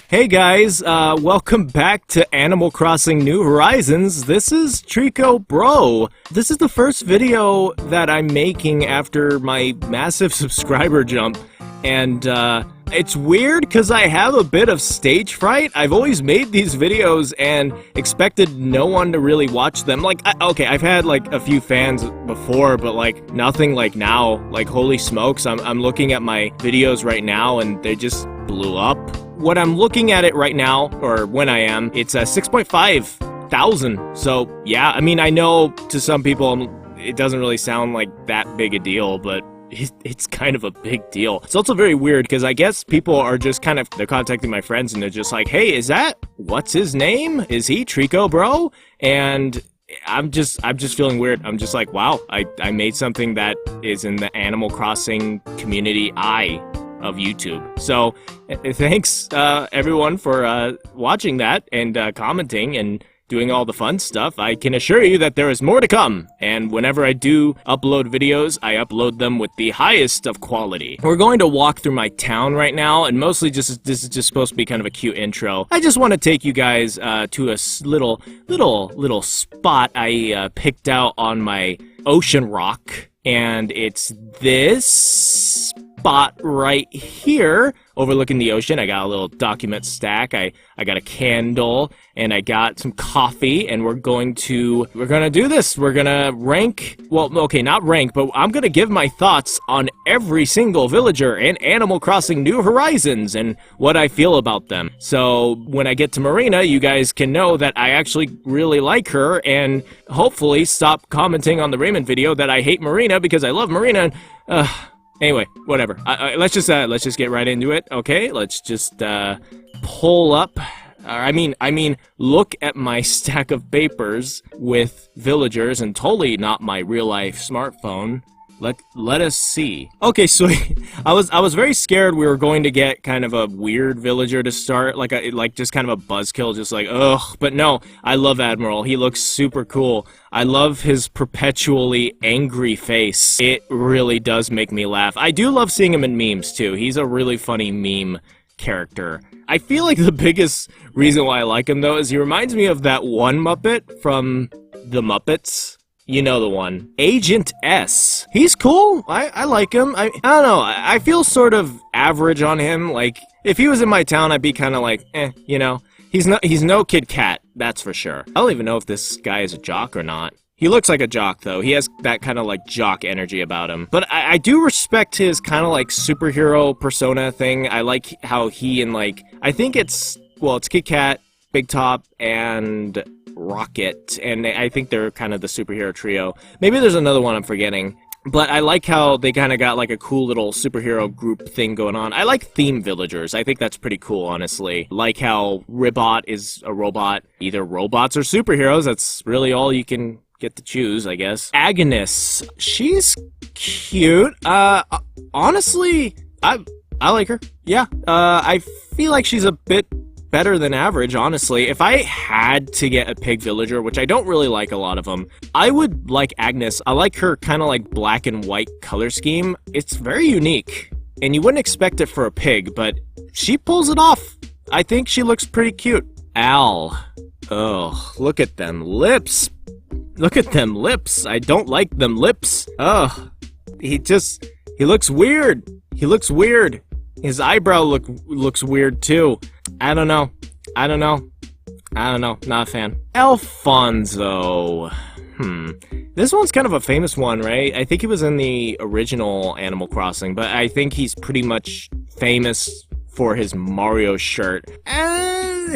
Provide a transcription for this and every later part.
Hey guys, welcome back to Animal Crossing New Horizons. This is Treecko Bro. This is the first video that I'm making after my massive subscriber jump, and it's weird because I have a bit of stage fright. I've always made these videos and expected no one to really watch them. Like, okay, I've had like a few fans before, but like nothing like now. Like, holy smokes, I'm looking at my videos right now and they just blew up. When I'm looking at it right now, or when I am, it's 6.5 thousand. So yeah, I mean, I know to some people it doesn't really sound like that big a deal, but it's kind of a big deal. It's also very weird because I guess people are just kind of, they're contacting my friends and they're just like, hey, what's his name? Is he Treecko Bro? And I'm just feeling weird. I'm just like, wow, I made something that is in the Animal Crossing community eye of YouTube. So thanks everyone for watching that and commenting and doing all the fun stuff. I can assure you that there is more to come, and whenever I do upload videos, I upload them with the highest of quality. We're going to walk through my town right now, and mostly this is just supposed to be kind of a cute intro. I just want to take you guys to a little spot I picked out on my ocean rock, and it's this spot right here overlooking the ocean. I got a little document stack, I got a candle, and I got some coffee, and we're gonna do this. We're gonna rank, well, okay, not rank, but I'm gonna give my thoughts on every single villager in Animal Crossing New Horizons and what I feel about them. So when I get to Marina, you guys can know that I actually really like her, and hopefully stop commenting on the Raymond video that I hate Marina because I love Marina. Anyway, whatever. Let's just get right into it. Okay, let's just pull up. I mean, look at my stack of papers with villagers, and totally not my real life smartphone. Let us see. Okay, so I was very scared we were going to get kind of a weird villager to start, like just kind of a buzzkill, just like ugh. But no, I love Admiral. He looks super cool. I love his perpetually angry face. It really does make me laugh. I do love seeing him in memes too. He's a really funny meme character. I feel like the biggest reason why I like him though is he reminds me of that one Muppet from the Muppets. You know the one. Agent S. He's cool. I like him. I don't know. I feel sort of average on him. Like, if he was in my town, I'd be kind of like, you know. He's no Kid Cat, that's for sure. I don't even know if this guy is a jock or not. He looks like a jock, though. He has that kind of, like, jock energy about him. But I do respect his kind of, like, superhero persona thing. I like how he and, like, I think it's Kid Cat, Big Top, and Rocket, and I think they're kind of the superhero trio. Maybe there's another one I'm forgetting, but I like how they kind of got like a cool little superhero group thing going on. I like theme villagers. I think that's pretty cool, honestly. Like how Ribot is a robot. Either robots or superheroes. That's really all you can get to choose, I guess. Agnes, she's cute. Honestly, I like her. Yeah, I feel like she's a bit better than average, honestly. If I had to get a pig villager, which I don't really like a lot of them, I would like Agnes. I like her kind of like black and white color scheme. It's very unique, and you wouldn't expect it for a pig, but she pulls it off. I think she looks pretty cute. Al. Oh, look at them lips. Look at them lips. I don't like them lips. Ugh. He looks weird. He looks weird. His eyebrow looks weird too. I don't know. Not a fan. Elfonzo. This one's kind of a famous one, right? I think he was in the original Animal Crossing, but I think he's pretty much famous for his Mario shirt. And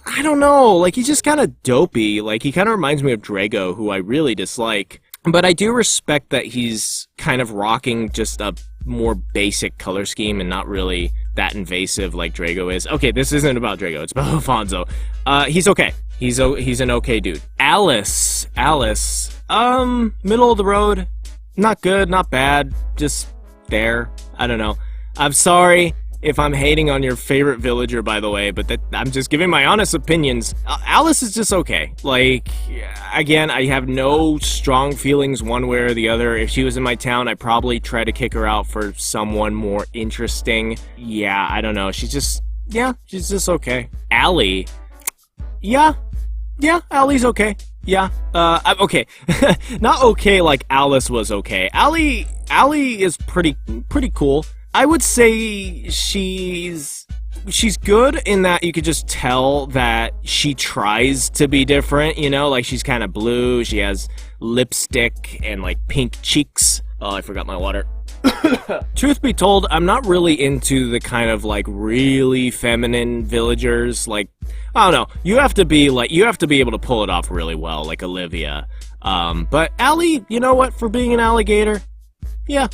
I don't know, like, he's just kind of dopey. Like, he kind of reminds me of Drago, who I really dislike. But I do respect that he's kind of rocking just a more basic color scheme and not really that invasive like Drago is. Okay, this isn't about Drago, it's about Elfonzo. He's okay. He's an okay dude. Alice. Middle of the road. Not good, not bad, just there. I don't know. I'm sorry if I'm hating on your favorite villager, by the way, but I'm just giving my honest opinions. Alice is just okay. Like, again, I have no strong feelings one way or the other. If she was in my town, I'd probably try to kick her out for someone more interesting. Yeah, I don't know. She's just Yeah, she's just okay. Allie. Yeah, Allie's okay. Yeah, okay. Not okay like Alice was okay. Allie is pretty cool. I would say she's good in that you could just tell that she tries to be different, you know? Like, she's kind of blue, she has lipstick and, like, pink cheeks. Oh, I forgot my water. Truth be told, I'm not really into the kind of, like, really feminine villagers. Like, I don't know. You have to be able to pull it off really well, like Olivia. But Allie, you know what? For being an alligator, yeah.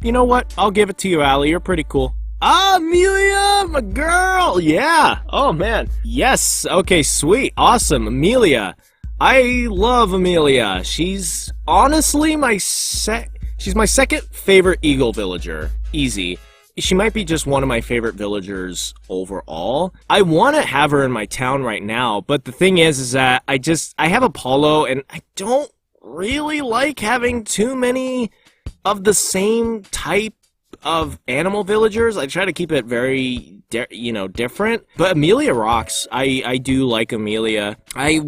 You know what? I'll give it to you, Allie. You're pretty cool. Ah, Amelia, my girl! Yeah! Oh, man. Yes! Okay, sweet. Awesome. Amelia. I love Amelia. She's honestly she's my second favorite eagle villager. Easy. She might be just one of my favorite villagers overall. I want to have her in my town right now, but the thing is that I have Apollo, and I don't really like having too many of the same type of animal villagers. I try to keep it very, different. But Amelia rocks. I do like Amelia. I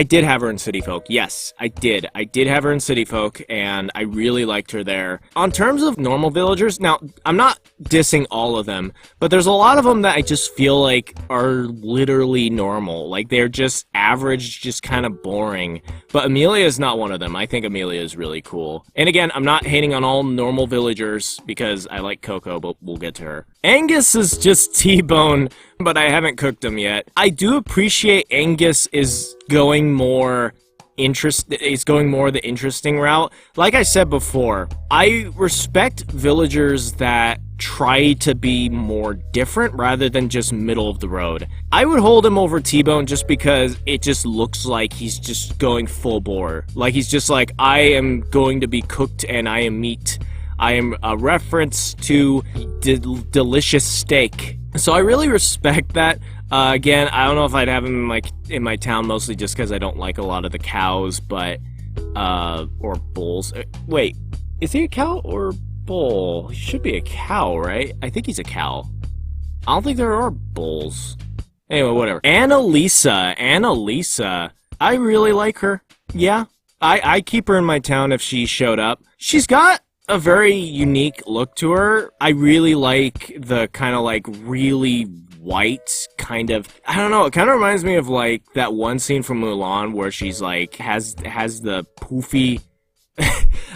did have her in City Folk. Yes, I did. I did have her in City Folk, and I really liked her there. On terms of normal villagers, now, I'm not dissing all of them, but there's a lot of them that I just feel like are literally normal. Like, they're just average, just kind of boring. But Amelia is not one of them. I think Amelia is really cool. And again, I'm not hating on all normal villagers because I like Coco, but we'll get to her. Angus is just T-bone, but I haven't cooked him yet. I do appreciate Angus is going more the interesting route. Like I said before, I respect villagers that try to be more different rather than just middle of the road. I would hold him over T-Bone just because it just looks like he's just going full bore. Like, he's just like, I am going to be cooked and I am meat. I am a reference to delicious steak. So I really respect that. Again, I don't know if I'd have him in my town, mostly just because I don't like a lot of the cows, but or bulls. Wait, is he a cow or bull? He should be a cow, right? I think he's a cow. I don't think there are bulls. Anyway, whatever. Annalisa, I really like her. Yeah, I keep her in my town if she showed up. She's got a very unique look to her. I really like the kind of like really white kind of, I don't know, it kind of reminds me of like that one scene from Mulan where she's like has the poofy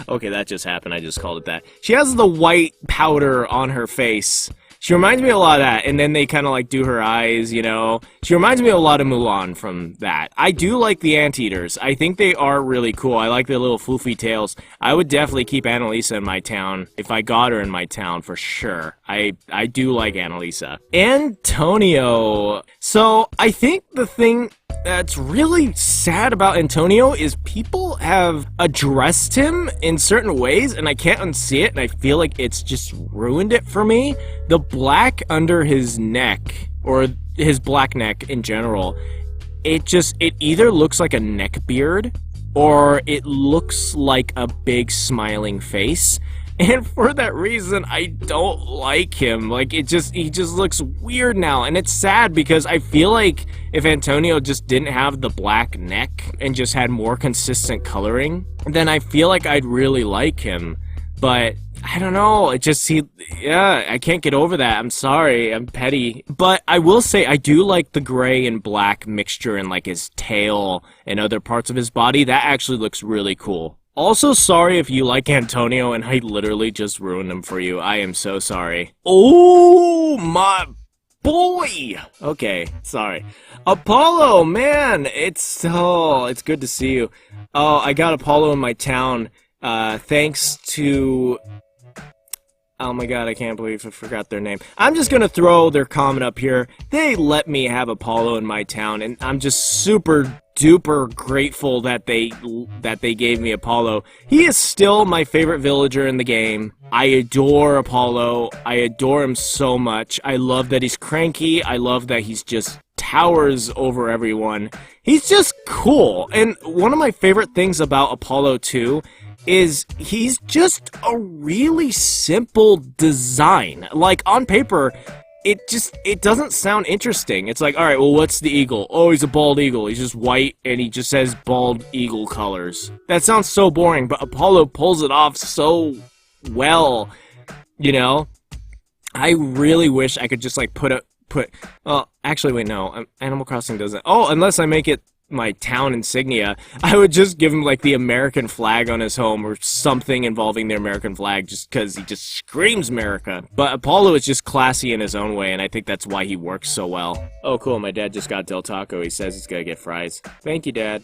okay, that just happened, I just called it that. She has the white powder on her face. She reminds me a lot of that, and then they kind of like do her eyes, you know. She reminds me a lot of Mulan from that. I do like the anteaters. I think they are really cool. I like their little floofy tails. I would definitely keep Annalisa in my town if I got her in my town for sure. I do like Annalisa. Antonio. So I think the thing that's really sad about Antonio is people have addressed him in certain ways, and I can't unsee it, and I feel like it's just ruined it for me. The black under his neck, or his black neck in general, it either looks like a neck beard, or it looks like a big smiling face. And for that reason, I don't like him. Like, he just looks weird now. And it's sad because I feel like if Antonio just didn't have the black neck and just had more consistent coloring, then I feel like I'd really like him. But I don't know. I can't get over that. I'm sorry. I'm petty. But I will say I do like the gray and black mixture in like his tail and other parts of his body. That actually looks really cool. Also, sorry if you like Antonio and I literally just ruined him for you. I am so sorry. Oh, my boy! Okay, sorry. Apollo, man! It's good to see you. Oh, I got Apollo in my town, thanks to... Oh my god, I can't believe I forgot their name. I'm just gonna throw their comment up here. They let me have Apollo in my town, and I'm just super duper grateful that they gave me Apollo. He is still my favorite villager in the game. I adore Apollo. I adore him so much. I love that he's cranky. I love that he's just towers over everyone. He's just cool. And one of my favorite things about Apollo 2 is he's just a really simple design. Like, on paper, it doesn't sound interesting. It's like, all right, well, what's the eagle? Oh, he's a bald eagle. He's just white, and he just has bald eagle colors. That sounds so boring, but Apollo pulls it off so well, you know? I really wish I could just, like, well, actually, wait, no. Animal Crossing doesn't. Oh, unless I make it my town insignia, I would just give him, like, the American flag on his home or something involving the American flag just because he just screams America. But Apollo is just classy in his own way, and I think that's why he works so well. Oh, cool, my dad just got Del Taco. He says he's gonna get fries. Thank you, Dad.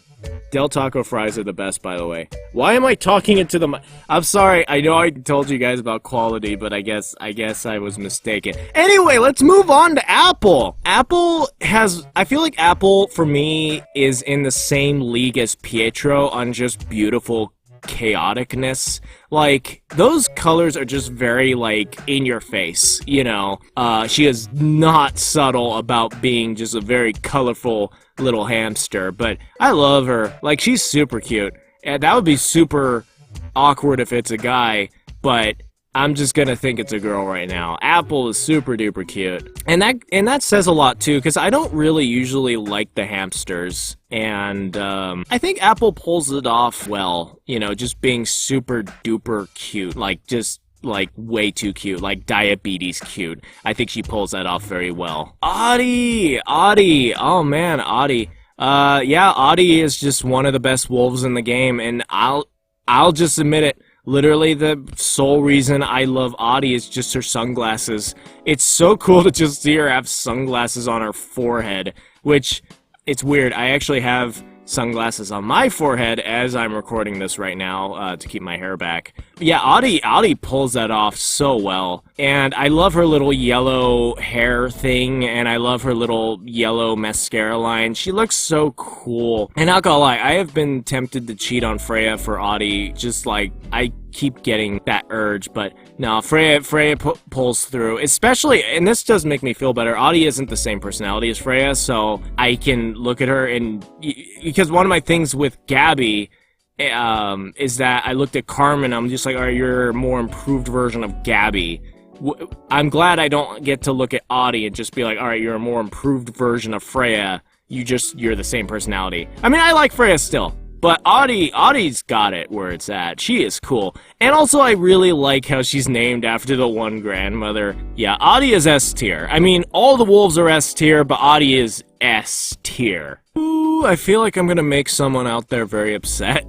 Del Taco fries are the best, by the way. Why am I talking into the mic? I'm sorry, I know I told you guys about quality, but I guess I was mistaken. Anyway, let's move on to Apple. I feel like Apple, for me, is in the same league as Pietro on just beautiful chaoticness. Like, those colors are just very, like, in your face, you know? She is not subtle about being just a very colorful little hamster, but I love her. Like, she's super cute. And that would be super awkward if it's a guy, but I'm just gonna think it's a girl right now. Apple is super duper cute. And that says a lot too, because I don't really usually like the hamsters. And I think Apple pulls it off well, you know, just being super duper cute, like just like way too cute, like diabetes cute. I think she pulls that off very well. Audie, oh man, Audie. Yeah, Audie is just one of the best wolves in the game, and I'll just admit it. Literally, the sole reason I love Audie is just her sunglasses. It's so cool to just see her have sunglasses on her forehead, which, it's weird. I actually have sunglasses on my forehead as I'm recording this right now to keep my hair back. But yeah, Audie pulls that off so well. And I love her little yellow hair thing, and I love her little yellow mascara line. She looks so cool. And not gonna lie, I have been tempted to cheat on Freya for Audie, just like, I keep getting that urge, but no, Freya pulls through, especially, and this does make me feel better. Audie isn't the same personality as Freya, so I can look at her, and because one of my things with Gabby is that I looked at Carmen, I'm just like, all right, you're a more improved version of Gabby. I'm glad I don't get to look at Audie and just be like, all right, you're a more improved version of Freya. You're the same personality. I mean, I like Freya still. But Audie's got it where it's at. She is cool. And also, I really like how she's named after the one grandmother. Yeah, Audie is S tier. I mean, all the wolves are S tier, but Audie is S tier. Ooh, I feel like I'm gonna make someone out there very upset.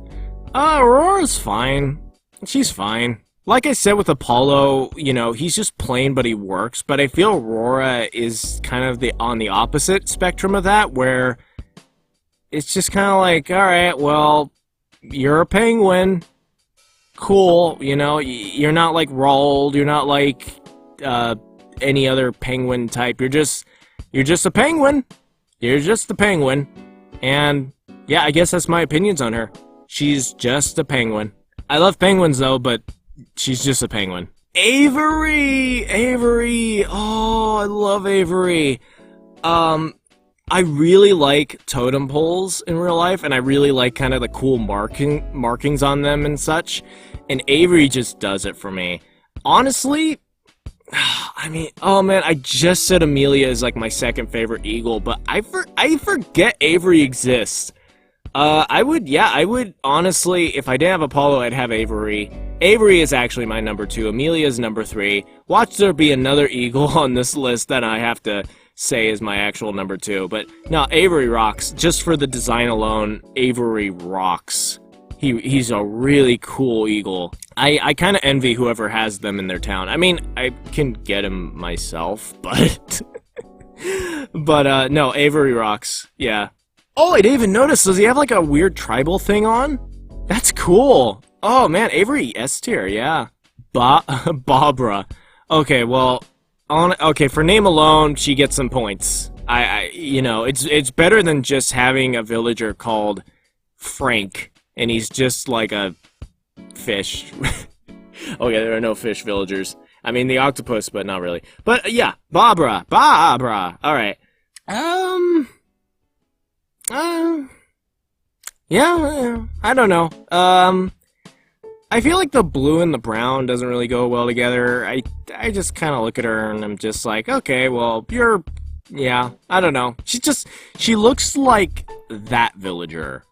Aurora's fine. She's fine. Like I said with Apollo, you know, he's just plain, but he works. But I feel Aurora is kind of on the opposite spectrum of that, where it's just kind of like, all right, well, you're a penguin. Cool, you know, you're not like Roald, you're not like any other penguin type. You're just a penguin. You're just a penguin. And yeah, I guess that's my opinions on her. She's just a penguin. I love penguins though, but she's just a penguin. Avery! Oh, I love Avery. I really like totem poles in real life, and I really like kind of the cool markings on them and such, and Avery just does it for me. Honestly, I mean, oh man, I just said Amelia is like my second favorite eagle, but I forget Avery exists. I would honestly, if I didn't have Apollo, I'd have Avery. Avery is actually my number 2, Amelia is number 3. Watch there be another eagle on this list that I have to say is my actual number 2, but no, Avery rocks. Just for the design alone, Avery rocks. He's a really cool eagle. I kind of envy whoever has them in their town. I mean, I can get him myself, but but no, Avery rocks. Yeah. Oh, I didn't even notice. Does he have like a weird tribal thing on? That's cool. Oh man, Avery S tier. Yeah. Barbara. Okay, well. Okay, for name alone, she gets some points. You know, it's better than just having a villager called Frank, and he's just like a fish. Okay, there are no fish villagers. I mean, the octopus, but not really. But yeah, Barbara. All right. Yeah, I don't know. I feel like the blue and the brown doesn't really go well together. I just kind of look at her and I'm just like, okay, well, yeah, I don't know. She looks like that villager.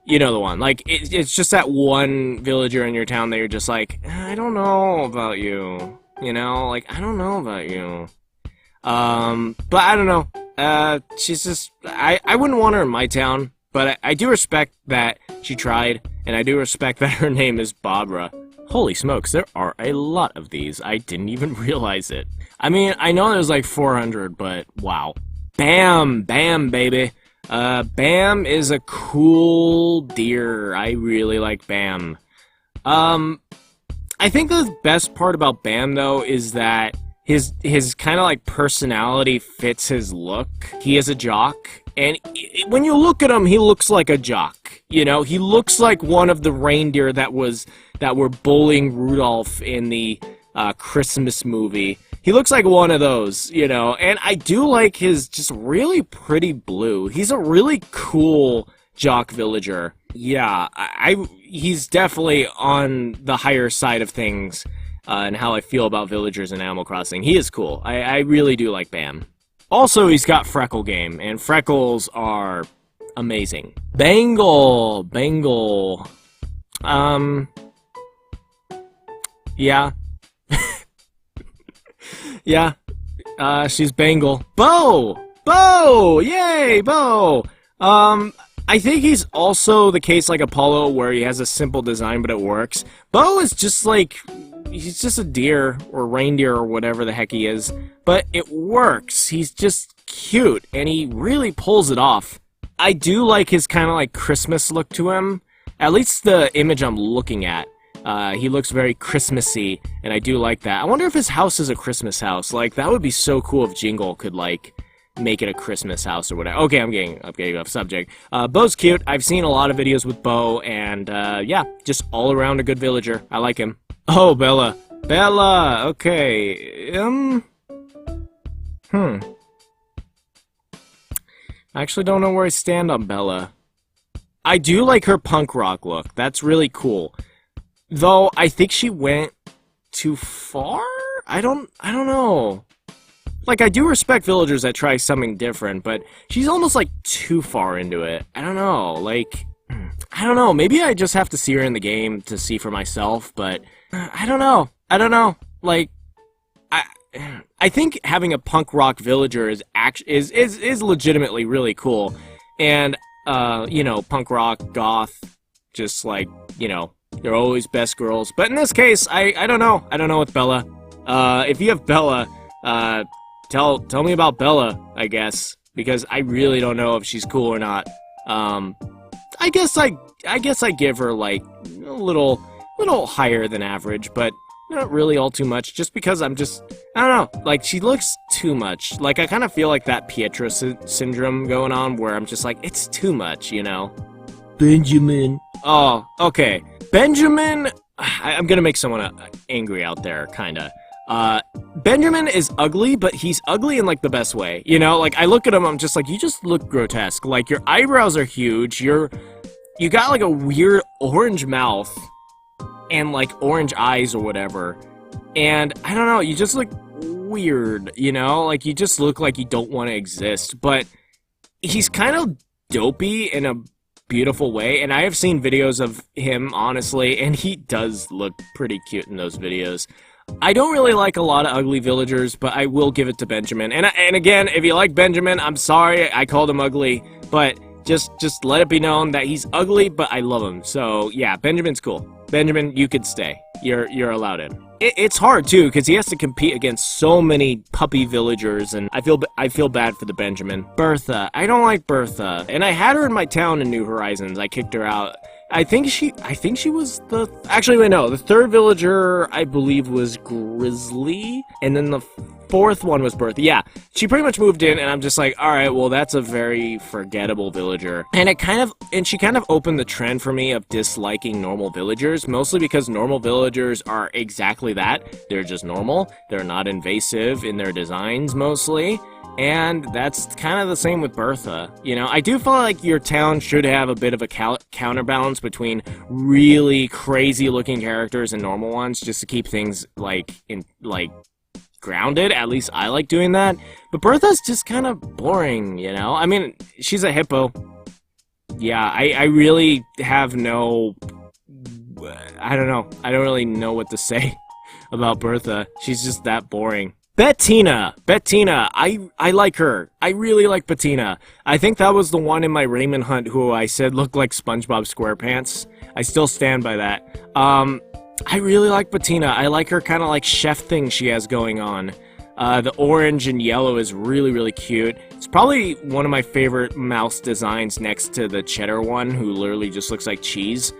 You know the one. Like, it's just that one villager in your town that you're just like, I don't know about you. You know? Like, I don't know about you. But I don't know. She's just, I wouldn't want her in my town, but I do respect that she tried, and I do respect that her name is Barbara. Holy smokes, there are a lot of these. I didn't even realize it. I mean, I know there's like 400, but wow. Bam! Bam, baby! Bam is a cool deer. I really like Bam. I think the best part about Bam, though, is that his kind of like personality fits his look. He is a jock, and when you look at him, he looks like a jock. You know, he looks like one of the reindeer that were bullying Rudolph in the Christmas movie. He looks like one of those, you know, and I do like his just really pretty blue. He's a really cool jock villager. Yeah, he's definitely on the higher side of things and how I feel about villagers in Animal Crossing. He is cool. I really do like Bam. Also, he's got freckle game, and freckles are amazing. Bangle. Yeah. Yeah, she's Bangle. Bo! Yay, Bo! I think he's also the case like Apollo, where he has a simple design, but it works. Bo is just like, he's just a deer, or reindeer, or whatever the heck he is, but it works. He's just cute, and he really pulls it off. I do like his kind of like Christmas look to him, at least the image I'm looking at. He looks very Christmassy, and I do like that. I wonder if his house is a Christmas house. Like, that would be so cool if Jingle could, like, make it a Christmas house or whatever. Okay, I'm getting off subject. Bo's cute. I've seen a lot of videos with Bo, and, yeah, just all around a good villager. I like him. Oh, Bella. Bella! Okay. I actually don't know where I stand on Bella. I do like her punk rock look. That's really cool. Though, I think she went too far? I don't know. Like, I do respect villagers that try something different, but she's almost, like, too far into it. I don't know. Like, I don't know. Maybe I just have to see her in the game to see for myself, but I don't know. Like, I think having a punk rock villager is legitimately really cool. And, you know, punk rock, goth, just like, you know, they're always best girls. But in this case, I don't know. I don't know with Bella. If you have Bella, tell me about Bella, I guess. Because I really don't know if she's cool or not. I guess I give her, like, a little higher than average, but not really all too much, just because I don't know, like, she looks too much. Like, I kind of feel like that Pietro syndrome going on, where I'm just like, it's too much, you know? Benjamin. Oh, okay. Benjamin, I'm gonna make someone angry out there, kinda. Benjamin is ugly, but he's ugly in, like, the best way, you know? Like, I look at him, I'm just like, you just look grotesque. Like, your eyebrows are huge, you got, like, a weird orange mouth, and, like, orange eyes or whatever, and, I don't know, you just look weird, you know? Like, you just look like you don't want to exist, but he's kind of dopey in a beautiful way, and I have seen videos of him, honestly, and he does look pretty cute in those videos. I don't really like a lot of ugly villagers, but I will give it to Benjamin. And again, if you like Benjamin, I'm sorry I called him ugly, but just let it be known that he's ugly, but I love him. So yeah, Benjamin's cool. Benjamin, you could stay. You're allowed in. It's hard too, because he has to compete against so many puppy villagers, and I feel bad for the Benjamin. Bertha, I don't like Bertha, and I had her in my town in New Horizons. I kicked her out. I think she was actually, wait, no, the third villager, I believe, was Grizzly, and then the fourth one was Bertha. Yeah, she pretty much moved in, and I'm just like, alright, well, that's a very forgettable villager. And she kind of opened the trend for me of disliking normal villagers, mostly because normal villagers are exactly that. They're just normal. They're not invasive in their designs, mostly. And that's kind of the same with Bertha. You know, I do feel like your town should have a bit of a counterbalance between really crazy looking characters and normal ones, just to keep things grounded. At least I like doing that. But Bertha's just kind of boring, you know? I mean, she's a hippo. Yeah, I really have no... I don't know. I don't really know what to say about Bertha. She's just that boring. Bettina, I like her. I really like Bettina. I think that was the one in my Raymond hunt who I said looked like SpongeBob SquarePants. I still stand by that. I really like Bettina. I like her kind of like chef thing she has going on. The orange and yellow is really, really cute. It's probably one of my favorite mouse designs next to the cheddar one, who literally just looks like cheese.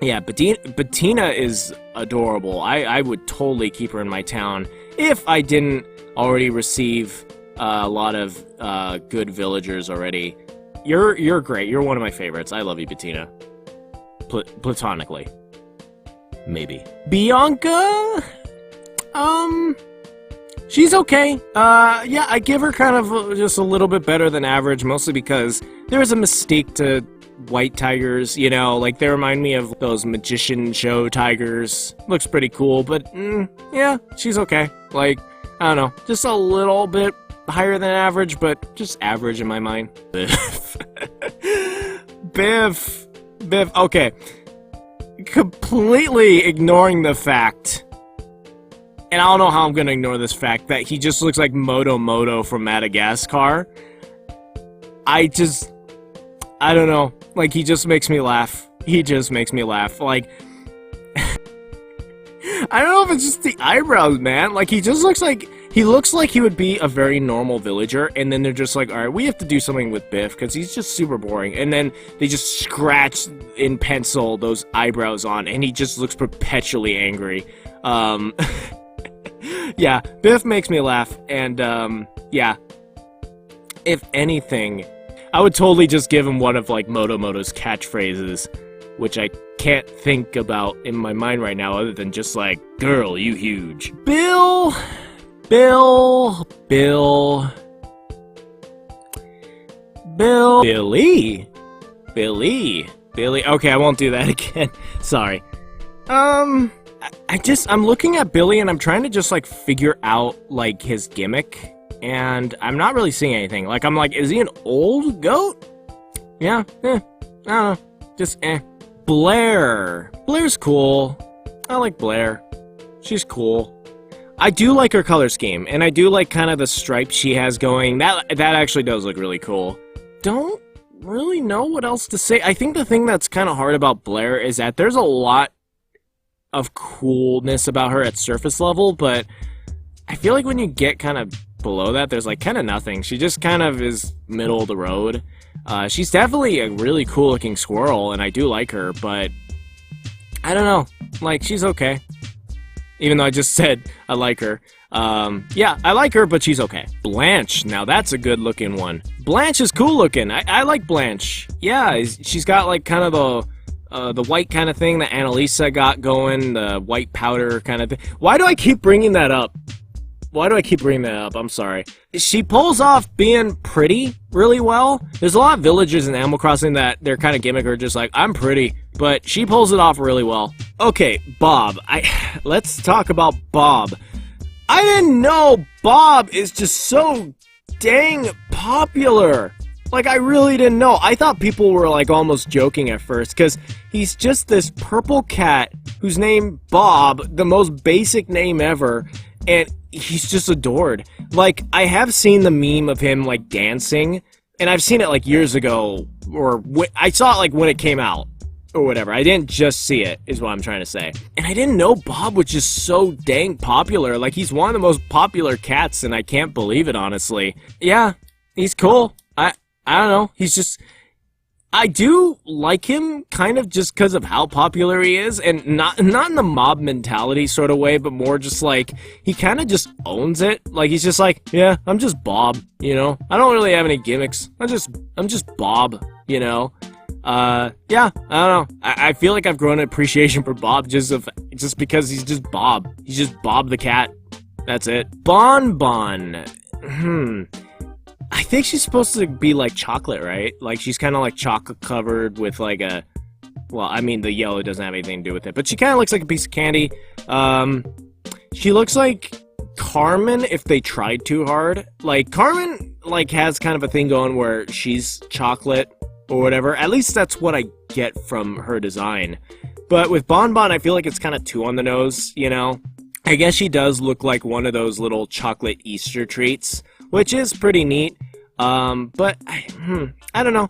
Yeah, Bettina is adorable. I would totally keep her in my town if I didn't already receive a lot of good villagers already. You're great. You're one of my favorites. I love you, Bettina. Platonically. Maybe. Bianca? She's okay. Yeah, I give her kind of just a little bit better than average, mostly because there is a mystique to white tigers, you know, like they remind me of those magician show tigers. Looks pretty cool, but yeah, she's okay. Like, I don't know, just a little bit higher than average, but just average in my mind. Biff, okay. Completely ignoring the fact, and I don't know how I'm gonna ignore this fact, that he just looks like Moto from Madagascar. I don't know. Like, he just makes me laugh. He just makes me laugh. Like, I don't know if it's just the eyebrows, man. Like, he just looks like he would be a very normal villager, and then they're just like, alright, we have to do something with Biff, because he's just super boring. And then they just scratch in pencil those eyebrows on, and he just looks perpetually angry. Yeah, Biff makes me laugh, and, yeah. If anything, I would totally just give him one of, like, Moto's catchphrases, which I can't think about in my mind right now other than just, like, girl, you huge. Billy. Okay, I won't do that again. Sorry. I'm looking at Billy and I'm trying to just, like, figure out, like, his gimmick. And I'm not really seeing anything. Like, I'm like, is he an old goat? Yeah, I don't know. Just, Blair. Blair's cool. I like Blair. She's cool. I do like her color scheme, and I do like kind of the stripes she has going. That actually does look really cool. Don't really know what else to say. I think the thing that's kind of hard about Blair is that there's a lot of coolness about her at surface level, but I feel like when you get kind of below that, there's like kind of nothing. She just kind of is middle of the road. She's definitely a really cool looking squirrel, and I do like her, but I don't know. Like, she's okay. Even though I just said I like her. Yeah, I like her, but she's okay. Blanche, now that's a good looking one. Blanche is cool looking. I like Blanche. Yeah, she's got like kind of the white kind of thing that Annalisa got going, the white powder kind of thing. Why do I keep bringing that up? I'm sorry. She pulls off being pretty really well. There's a lot of villagers in Animal Crossing that their kind of gimmick are just like, I'm pretty, but she pulls it off really well. Okay, Bob. Let's talk about Bob. I didn't know Bob is just so dang popular. Like, I really didn't know. I thought people were, like, almost joking at first, because he's just this purple cat whose name Bob, the most basic name ever, and he's just adored. Like, I have seen the meme of him, like, dancing, and I've seen it, like, years ago, or I saw it, like, when it came out, or whatever. I didn't just see it, is what I'm trying to say. And I didn't know Bob was just so dang popular. Like, he's one of the most popular cats, and I can't believe it, honestly. Yeah, he's cool. I don't know, he's just... I do like him, kind of just because of how popular he is, and not in the mob mentality sort of way, but more just like, he kind of just owns it. Like, he's just like, yeah, I'm just Bob, you know? I don't really have any gimmicks. I'm just Bob, you know? Yeah, I don't know. I feel like I've grown an appreciation for Bob just because he's just Bob. He's just Bob the cat. That's it. Bon. I think she's supposed to be like chocolate, right? Like she's kind of like chocolate covered with like a, well, I mean the yellow doesn't have anything to do with it, but she kind of looks like a piece of candy. She looks like Carmen if they tried too hard. Like Carmen like has kind of a thing going where she's chocolate or whatever. At least that's what I get from her design. But with Bon Bon, I feel like it's kind of too on the nose, you know? I guess she does look like one of those little chocolate Easter treats, which is pretty neat. But I don't know.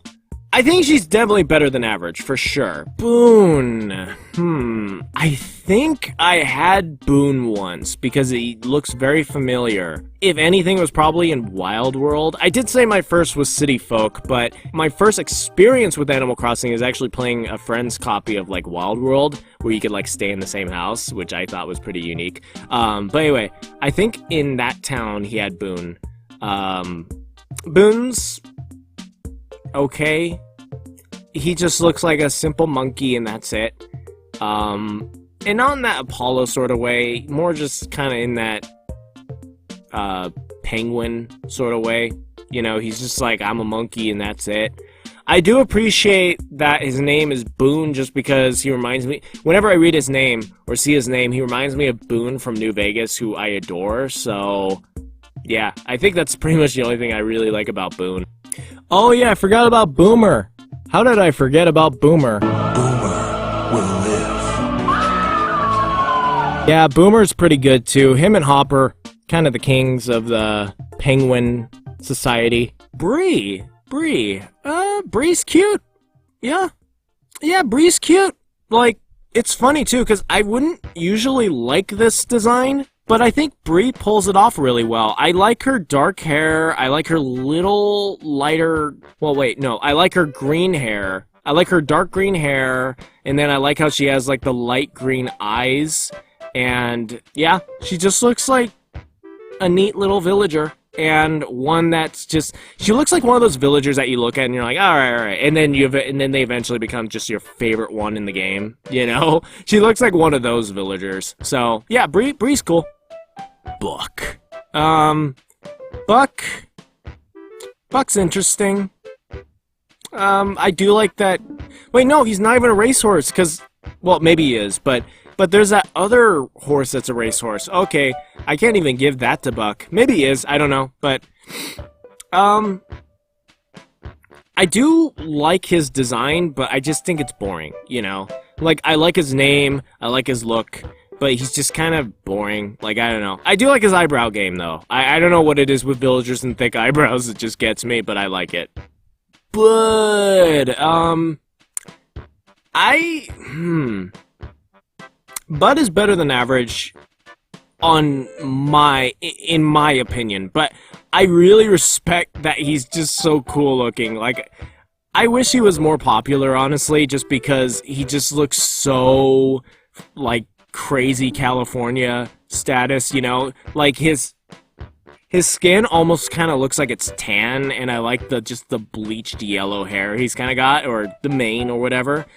I think she's definitely better than average, for sure. Boone. I think I had Boone once, because he looks very familiar. If anything, it was probably in Wild World. I did say my first was City Folk, but my first experience with Animal Crossing is actually playing a friend's copy of, like, Wild World, where you could, like, stay in the same house, which I thought was pretty unique. But anyway, I think in that town he had Boone. Boone's okay. He just looks like a simple monkey and that's it. And not in that Apollo sort of way, more just kind of in that penguin sort of way. You know, he's just like, I'm a monkey and that's it. I do appreciate that his name is Boone just because he reminds me, whenever I read his name or see his name, he reminds me of Boone from New Vegas, who I adore. So yeah, I think that's pretty much the only thing I really like about Boone. Oh yeah, I forgot about Boomer. How did I forget about Boomer? Boomer will live. Yeah, Boomer's pretty good too. Him and Hopper, kind of the kings of the penguin society. Bree. Bree's cute. Yeah, Bree's cute. Like, it's funny too, because I wouldn't usually like this design, but I think Bree pulls it off really well. I like her dark hair. I like her little lighter... Well, wait, no. I like her green hair. I like her dark green hair. And then I like how she has, like, the light green eyes. And, yeah, she just looks like a neat little villager. And one that's just... She looks like one of those villagers that you look at and you're like, alright. And then they eventually become just your favorite one in the game, you know? She looks like one of those villagers. So, yeah, Bree's cool. Buck. Buck's interesting. I do like that... Wait, no, he's not even a racehorse, because... Well, maybe he is, but there's that other horse that's a racehorse. Okay, I can't even give that to Buck. Maybe he is, I don't know, but... I do like his design, but I just think it's boring, you know? Like, I like his name, I like his look... But he's just kind of boring. Like, I don't know. I do like his eyebrow game, though. I don't know what it is with villagers and thick eyebrows. It just gets me, but I like it. Bud. Bud is better than average in my opinion. But I really respect that he's just so cool looking. Like, I wish he was more popular, honestly, just because he just looks so, like, crazy California status, you know? Like, his skin almost kind of looks like it's tan, and I like the bleached yellow hair he's kind of got, or the mane or whatever.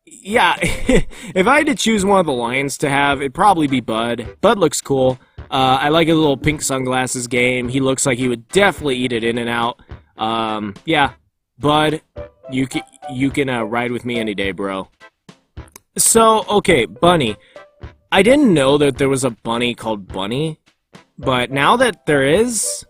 Yeah, if I had to choose one of the lions to have, it'd probably be Bud. Bud looks cool. I like his little pink sunglasses game. He looks like he would definitely eat it in and out. Yeah, Bud, you can ride with me any day, bro. So, okay, Bunny. I didn't know that there was a bunny called Bunny, but now that there is,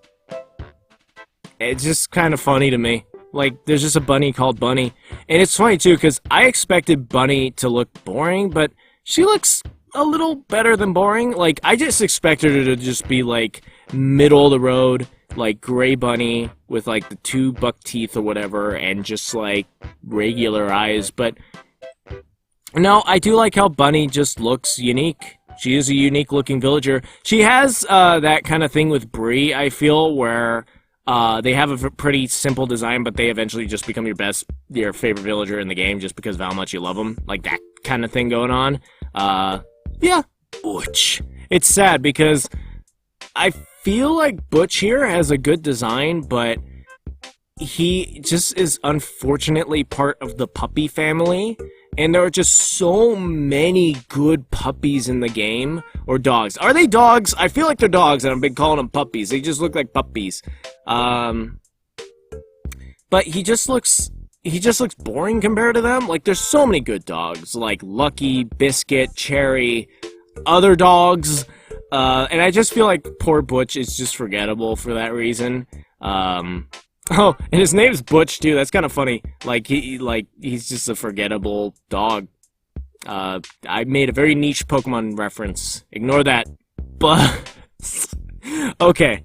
it's just kind of funny to me. Like, there's just a bunny called Bunny. And it's funny, too, because I expected Bunny to look boring, but she looks a little better than boring. Like, I just expected her to just be, like, middle of the road, like, gray bunny with, like, the 2 buck teeth or whatever, and just, like, regular eyes, but... No, I do like how Bunny just looks unique. She is a unique-looking villager. She has that kind of thing with Bree, I feel, where they have a pretty simple design, but they eventually just become your favorite villager in the game just because of how much you love them. Like, that kind of thing going on. Yeah. Butch. It's sad because I feel like Butch here has a good design, but he just is unfortunately part of the puppy family. And there are just so many good puppies in the game. Or dogs. Are they dogs? I feel like they're dogs, and I've been calling them puppies. They just look like puppies. But he just looks boring compared to them. Like, there's so many good dogs. Like Lucky, Biscuit, Cherry, other dogs. And I just feel like poor Butch is just forgettable for that reason. Oh, and his name's Butch too. That's kind of funny. Like he's just a forgettable dog. I made a very niche Pokemon reference. Ignore that. Buzz. Okay.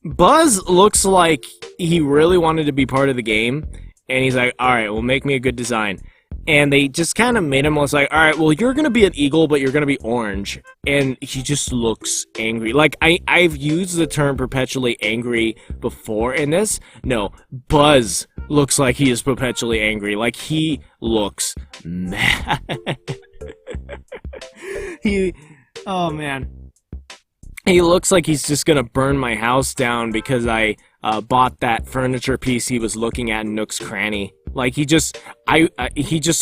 Buzz looks like he really wanted to be part of the game, and he's like, alright, well, make me a good design. And they just kind of made him almost like, alright, well, you're gonna be an eagle, but you're gonna be orange. And he just looks angry. Like, I've used the term perpetually angry before in this. No, Buzz looks like he is perpetually angry. Like, he looks mad. Oh, man. He looks like he's just gonna burn my house down because I bought that furniture piece he was looking at in Nook's Cranny. Like, he just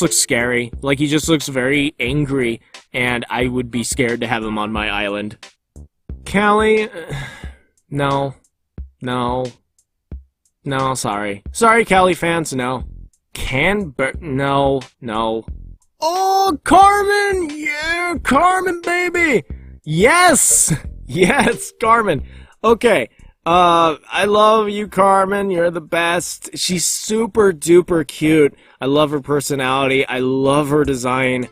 looks scary. Like, he just looks very angry, and I would be scared to have him on my island. Callie? No. No. No, sorry. Sorry, Callie fans, no. No. No. Oh, Carmen! Yeah, Carmen, baby! Yes! Yes, Carmen. Okay. I love you, Carmen. You're the best. She's super duper cute. I love her personality. I love her design.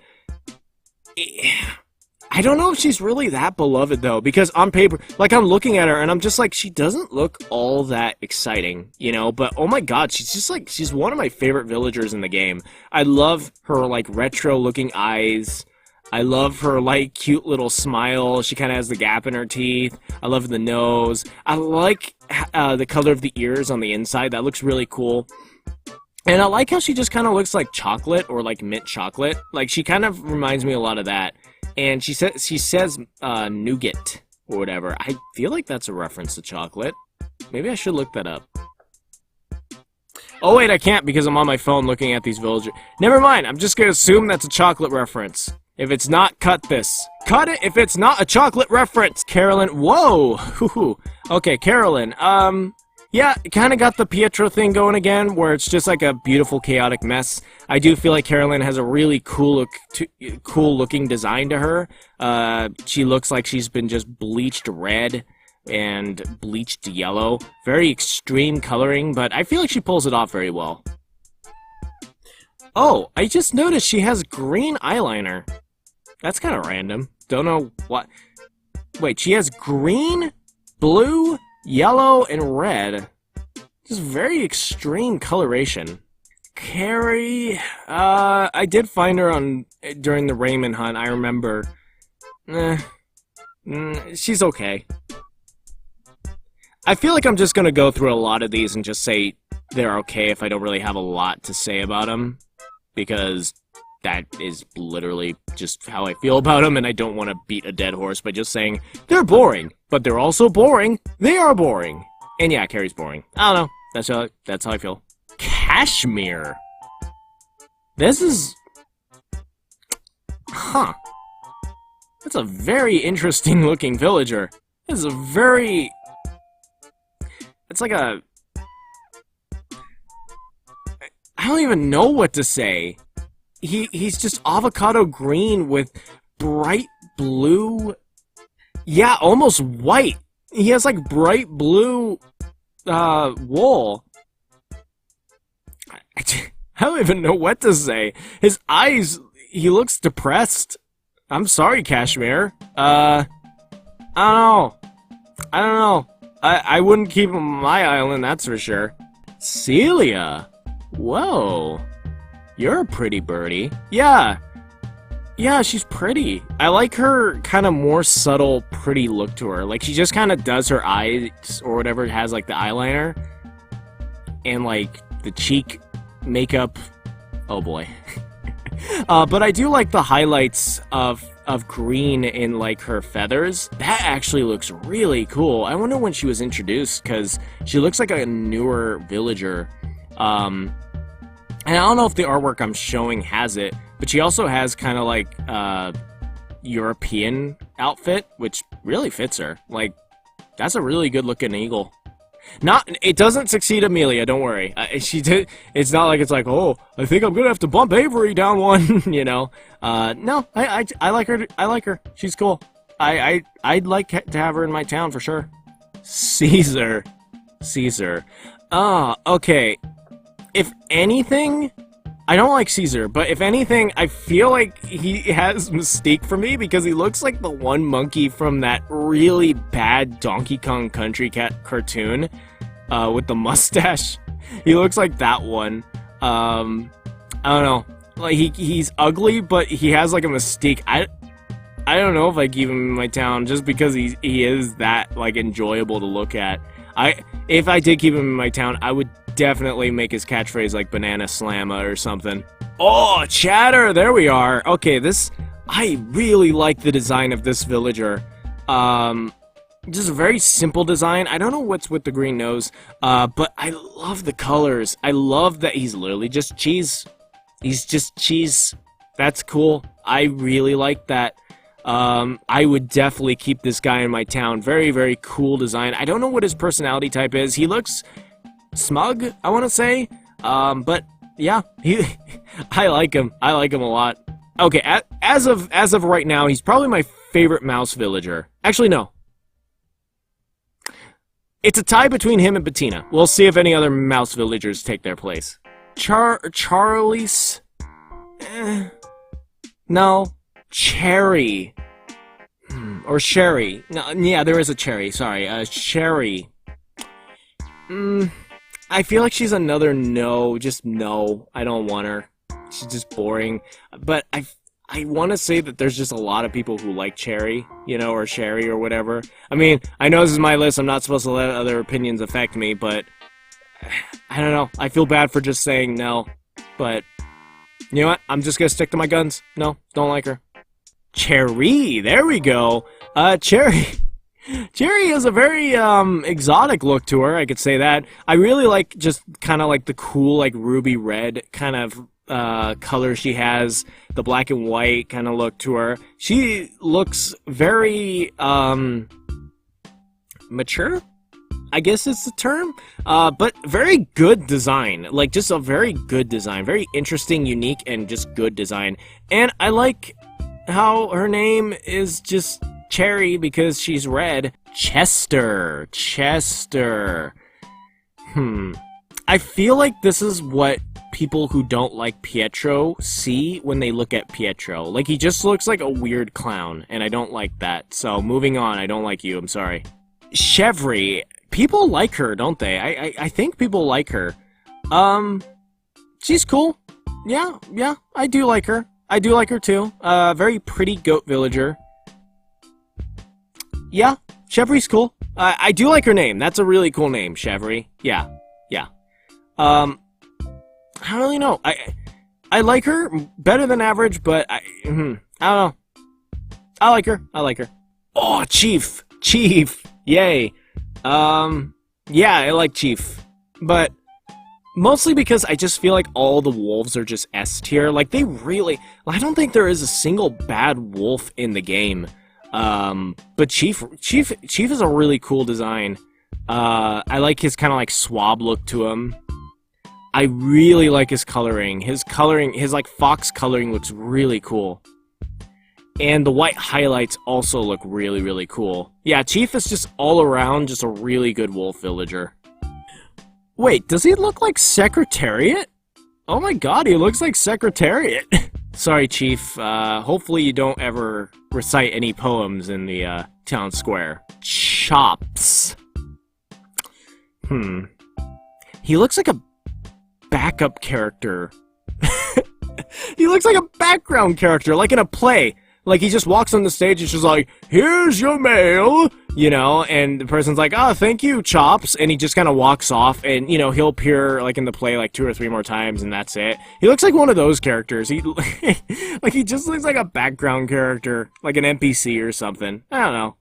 I don't know if she's really that beloved, though, because on paper, like, I'm looking at her, and I'm just like, she doesn't look all that exciting, you know? But, oh my god, she's just, like, she's one of my favorite villagers in the game. I love her, like, retro-looking eyes. I love her, like, cute little smile. She kind of has the gap in her teeth. I love the nose. I like the color of the ears on the inside. That looks really cool. And I like how she just kind of looks like chocolate or, like, mint chocolate. Like, she kind of reminds me a lot of that. And she says nougat or whatever. I feel like that's a reference to chocolate. Maybe I should look that up. Oh, wait, I can't because I'm on my phone looking at these villagers. Never mind. I'm just going to assume that's a chocolate reference. If it's not, cut this. Cut it if it's not a chocolate reference. Carolyn, whoa. Okay, Carolyn, yeah, kind of got the Pietro thing going again, where it's just like a beautiful, chaotic mess. I do feel like Carolyn has a really cool looking design to her. She looks like she's been just bleached red and bleached yellow. Very extreme coloring, but I feel like she pulls it off very well. Oh, I just noticed she has green eyeliner. That's kind of random. Don't know what. Wait, she has green, blue, yellow, and red. Just very extreme coloration. Carrie, I did find her during the Raymond hunt, I remember. She's okay. I feel like I'm just gonna go through a lot of these and just say they're okay if I don't really have a lot to say about them. Because that is literally just how I feel about them, and I don't want to beat a dead horse by just saying, they're boring, but they're also boring. They are boring. And yeah, Carrie's boring. I don't know. That's how I feel. Cashmere. This is... Huh. That's a very interesting looking villager. This is a very... It's like a... I don't even know what to say. He's just avocado green with bright blue... Yeah, almost white. He has, like, bright blue, wool. I don't even know what to say. His eyes, he looks depressed. I'm sorry, Cashmere. I don't know. I wouldn't keep him on my island, that's for sure. Celia. Whoa. You're a pretty birdie. Yeah. Yeah, she's pretty. I like her kind of more subtle, pretty look to her. Like, she just kind of does her eyes or whatever, has, like, the eyeliner. And, like, the cheek makeup. Oh, boy. But I do like the highlights of green in, like, her feathers. That actually looks really cool. I wonder when she was introduced, because she looks like a newer villager. And I don't know if the artwork I'm showing has it, But she also has kind of like European outfit, which really fits her. Like, that's a really good looking eagle. It doesn't succeed Amelia, don't worry. It's not like it's like, oh, I think I'm gonna have to bump Avery down one, you know. No, I like her. I like her. She's cool. I'd like to have her in my town for sure. Caesar. Okay. If anything, I don't like Caesar, but if anything, I feel like he has mystique for me because he looks like the one monkey from that really bad Donkey Kong Country cartoon with the mustache. He looks like that one. I don't know. Like he's ugly, but he has like a mystique. I don't know if I keep him in my town just because he is that like enjoyable to look at. If I did keep him in my town, I would definitely make his catchphrase like Banana Slamma or something. Oh, Chatter! There we are. Okay, I really like the design of this villager. Just a very simple design. I don't know what's with the green nose, but I love the colors. I love that he's literally just cheese. He's just cheese. That's cool. I really like that. I would definitely keep this guy in my town. Very, very cool design. I don't know what his personality type is. He looks smug, I want to say. But yeah, I like him. I like him a lot. Okay, as of right now, he's probably my favorite mouse villager. Actually, no. It's a tie between him and Bettina. We'll see if any other mouse villagers take their place. Charlie's? No. Cherry. Or Sherry. No, yeah, there is a Cherry. Sorry, Sherry. I feel like she's another no. Just no. I don't want her. She's just boring. But I want to say that there's just a lot of people who like Cherry, you know, or Sherry or whatever. I mean, I know this is my list. I'm not supposed to let other opinions affect me, but I don't know. I feel bad for just saying no. But you know what? I'm just gonna stick to my guns. No, don't like her. Cherry, there we go. Cherry has a very exotic look to her, I could say that. I really like just kind of like the cool like ruby red kind of color she has, the black and white kind of look to her. She looks very mature, I guess it's the term, but very good design. Like just a very good design, very interesting, unique, and just good design. And I like how her name is just Cherry because she's red. Chester. I feel like this is what people who don't like Pietro see when they look at Pietro. Like, he just looks like a weird clown, and I don't like that. So, moving on, I don't like you, I'm sorry. Chevry. People like her, don't they? I think people like her. She's cool. Yeah, I do like her. I do like her too. Very pretty goat villager. Yeah, Chevry's cool. I do like her name. That's a really cool name, Chevry. Yeah. I don't really know. I like her better than average, but I don't know. I like her. Oh, Chief. Yay. Yeah, I like Chief. But mostly because I just feel like all the wolves are just S tier. Like, they really... I don't think there is a single bad wolf in the game. But Chief is a really cool design. I like his kind of like swab look to him. I really like his coloring. His like fox coloring looks really cool. And the white highlights also look really, really cool. Yeah, Chief is just all around just a really good wolf villager. Wait, does he look like Secretariat? Oh my god, he looks like Secretariat. Sorry, Chief. Hopefully you don't ever recite any poems in the town square. Chops. He looks like a backup character. He looks like a background character, like in a play. Like, he just walks on the stage and just like, here's your mail, you know, and the person's like, oh, thank you, Chops, and he just kind of walks off, and, you know, he'll appear, like, in the play, like, 2 or 3 more times, and that's it. He looks like one of those characters. He, like, he just looks like a background character, like an NPC or something. I don't know.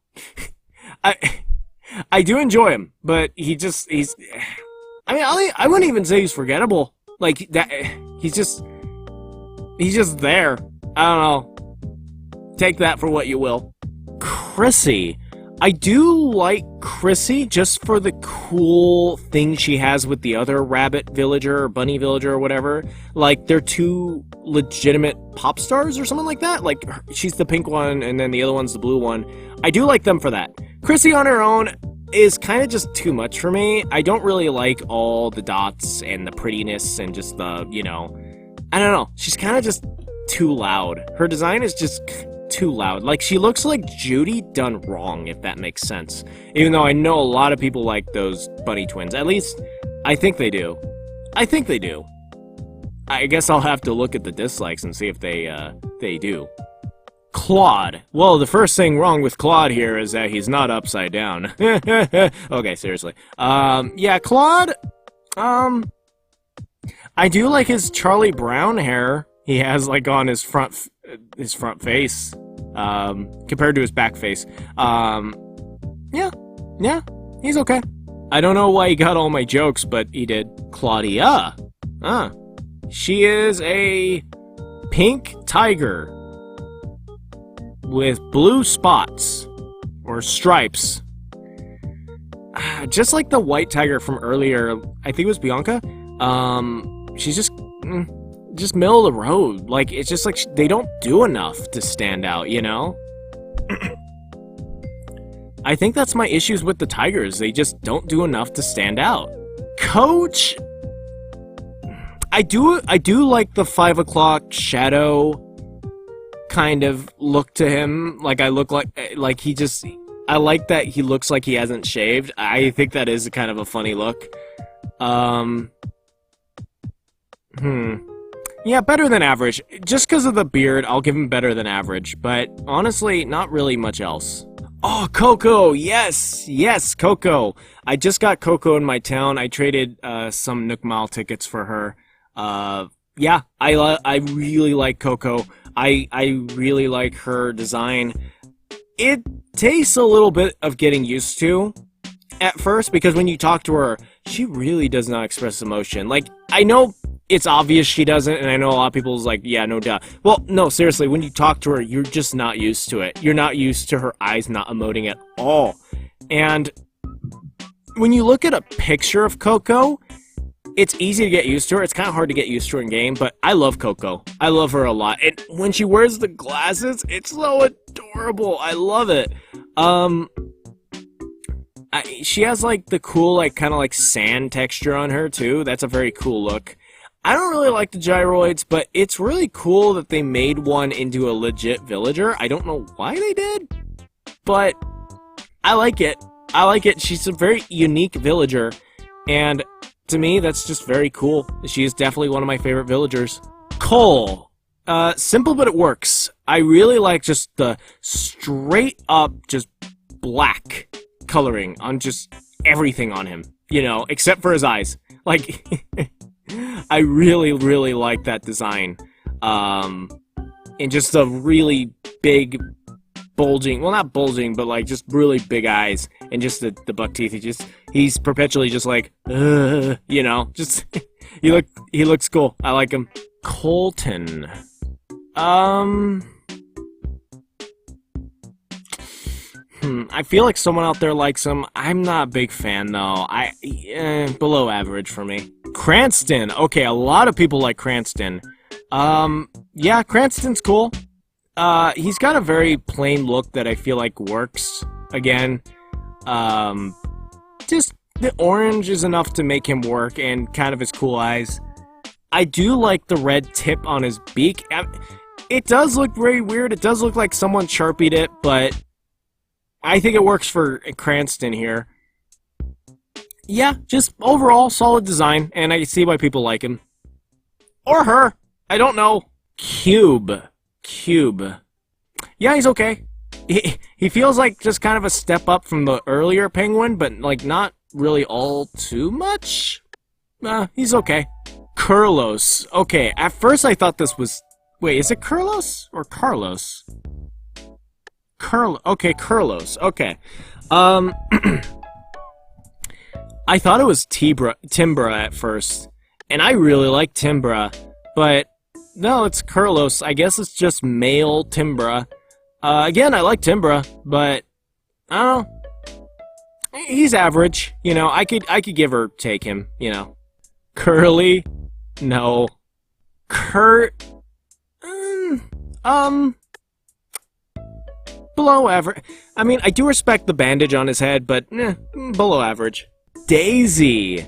I do enjoy him, but he's, I mean, I wouldn't even say he's forgettable. Like, that, he's just... He's just there. I don't know. Take that for what you will. Chrissy. I do like Chrissy just for the cool thing she has with the other rabbit villager or bunny villager or whatever. Like, they're two legitimate pop stars or something like that. Like, she's the pink one and then the other one's the blue one. I do like them for that. Chrissy on her own is kind of just too much for me. I don't really like all the dots and the prettiness and just the, you know, I don't know. She's kind of just too loud. Her design is just too loud. Like, she looks like Judy done wrong, if that makes sense. Even though I know a lot of people like those bunny twins. At least, I think they do. I think they do. I guess I'll have to look at the dislikes and see if they do. Claude. Well, the first thing wrong with Claude here is that he's not upside down. Okay, seriously. Yeah, Claude, I do like his Charlie Brown hair he has, like, on his front face, compared to his back face. Yeah, he's okay. I don't know why he got all my jokes, but he did. Claudia. She is a pink tiger with blue spots, or stripes. Just like the white tiger from earlier, I think it was Bianca. She's just middle of the road. Like, it's just like they don't do enough to stand out, you know? I think that's my issues with the tigers. They just don't do enough to stand out. Coach, I do like the 5 o'clock shadow kind of look to him. Like, I like that he looks like he hasn't shaved. I think that is kind of a funny look. Yeah, better than average. Just because of the beard, I'll give him better than average. But honestly, not really much else. Oh, Coco! Yes! Yes, Coco! I just got Coco in my town. I traded some Nook Mile tickets for her. Yeah, I really like Coco. I really like her design. It takes a little bit of getting used to at first, because when you talk to her, she really does not express emotion. Like, I know it's obvious she doesn't, and I know a lot of people's like, yeah, no doubt. Well, no, seriously, when you talk to her, you're just not used to it. You're not used to her eyes not emoting at all. And when you look at a picture of Coco, it's easy to get used to her. It's kind of hard to get used to her in game, but I love Coco. I love her a lot. And when she wears the glasses, it's so adorable. I love it. She has, like, the cool, like, kind of like sand texture on her, too. That's a very cool look. I don't really like the gyroids, but it's really cool that they made one into a legit villager. I don't know why they did, but I like it. I like it. She's a very unique villager, and to me, that's just very cool. She is definitely one of my favorite villagers. Cole. Simple, but it works. I really like just the straight up, just black coloring on just everything on him, you know, except for his eyes. Like, I really, really like that design. And just the really big, bulging, well, not bulging, but like just really big eyes, and just the buck teeth. He's perpetually just like, you know, just, he looks cool. I like him. Colton. I feel like someone out there likes him. I'm not a big fan, though. Below average for me. Cranston. Okay, a lot of people like Cranston. Yeah, Cranston's cool. He's got a very plain look that I feel like works. Again, just the orange is enough to make him work, and kind of his cool eyes. I do like the red tip on his beak. It does look very weird. It does look like someone Sharpied it, but I think it works for Cranston here. Yeah, just overall solid design, and I can see why people like him. Or her. I don't know. Cube. Yeah, he's okay. He feels like just kind of a step up from the earlier penguin, but like not really all too much. He's okay. Carlos. Okay, at first I thought this was... Wait, is it Carlos or Carlos? Okay, Carlos. Okay. I thought it was Timbra at first, and I really like Timbra, but No, it's Curlos. I guess it's just male Timbra. Again, I like Timbra, but I don't know. He's average. You know, I could give or take him, you know. Curly? No. Kurt? Below average. I mean, I do respect the bandage on his head, but below average. Daisy.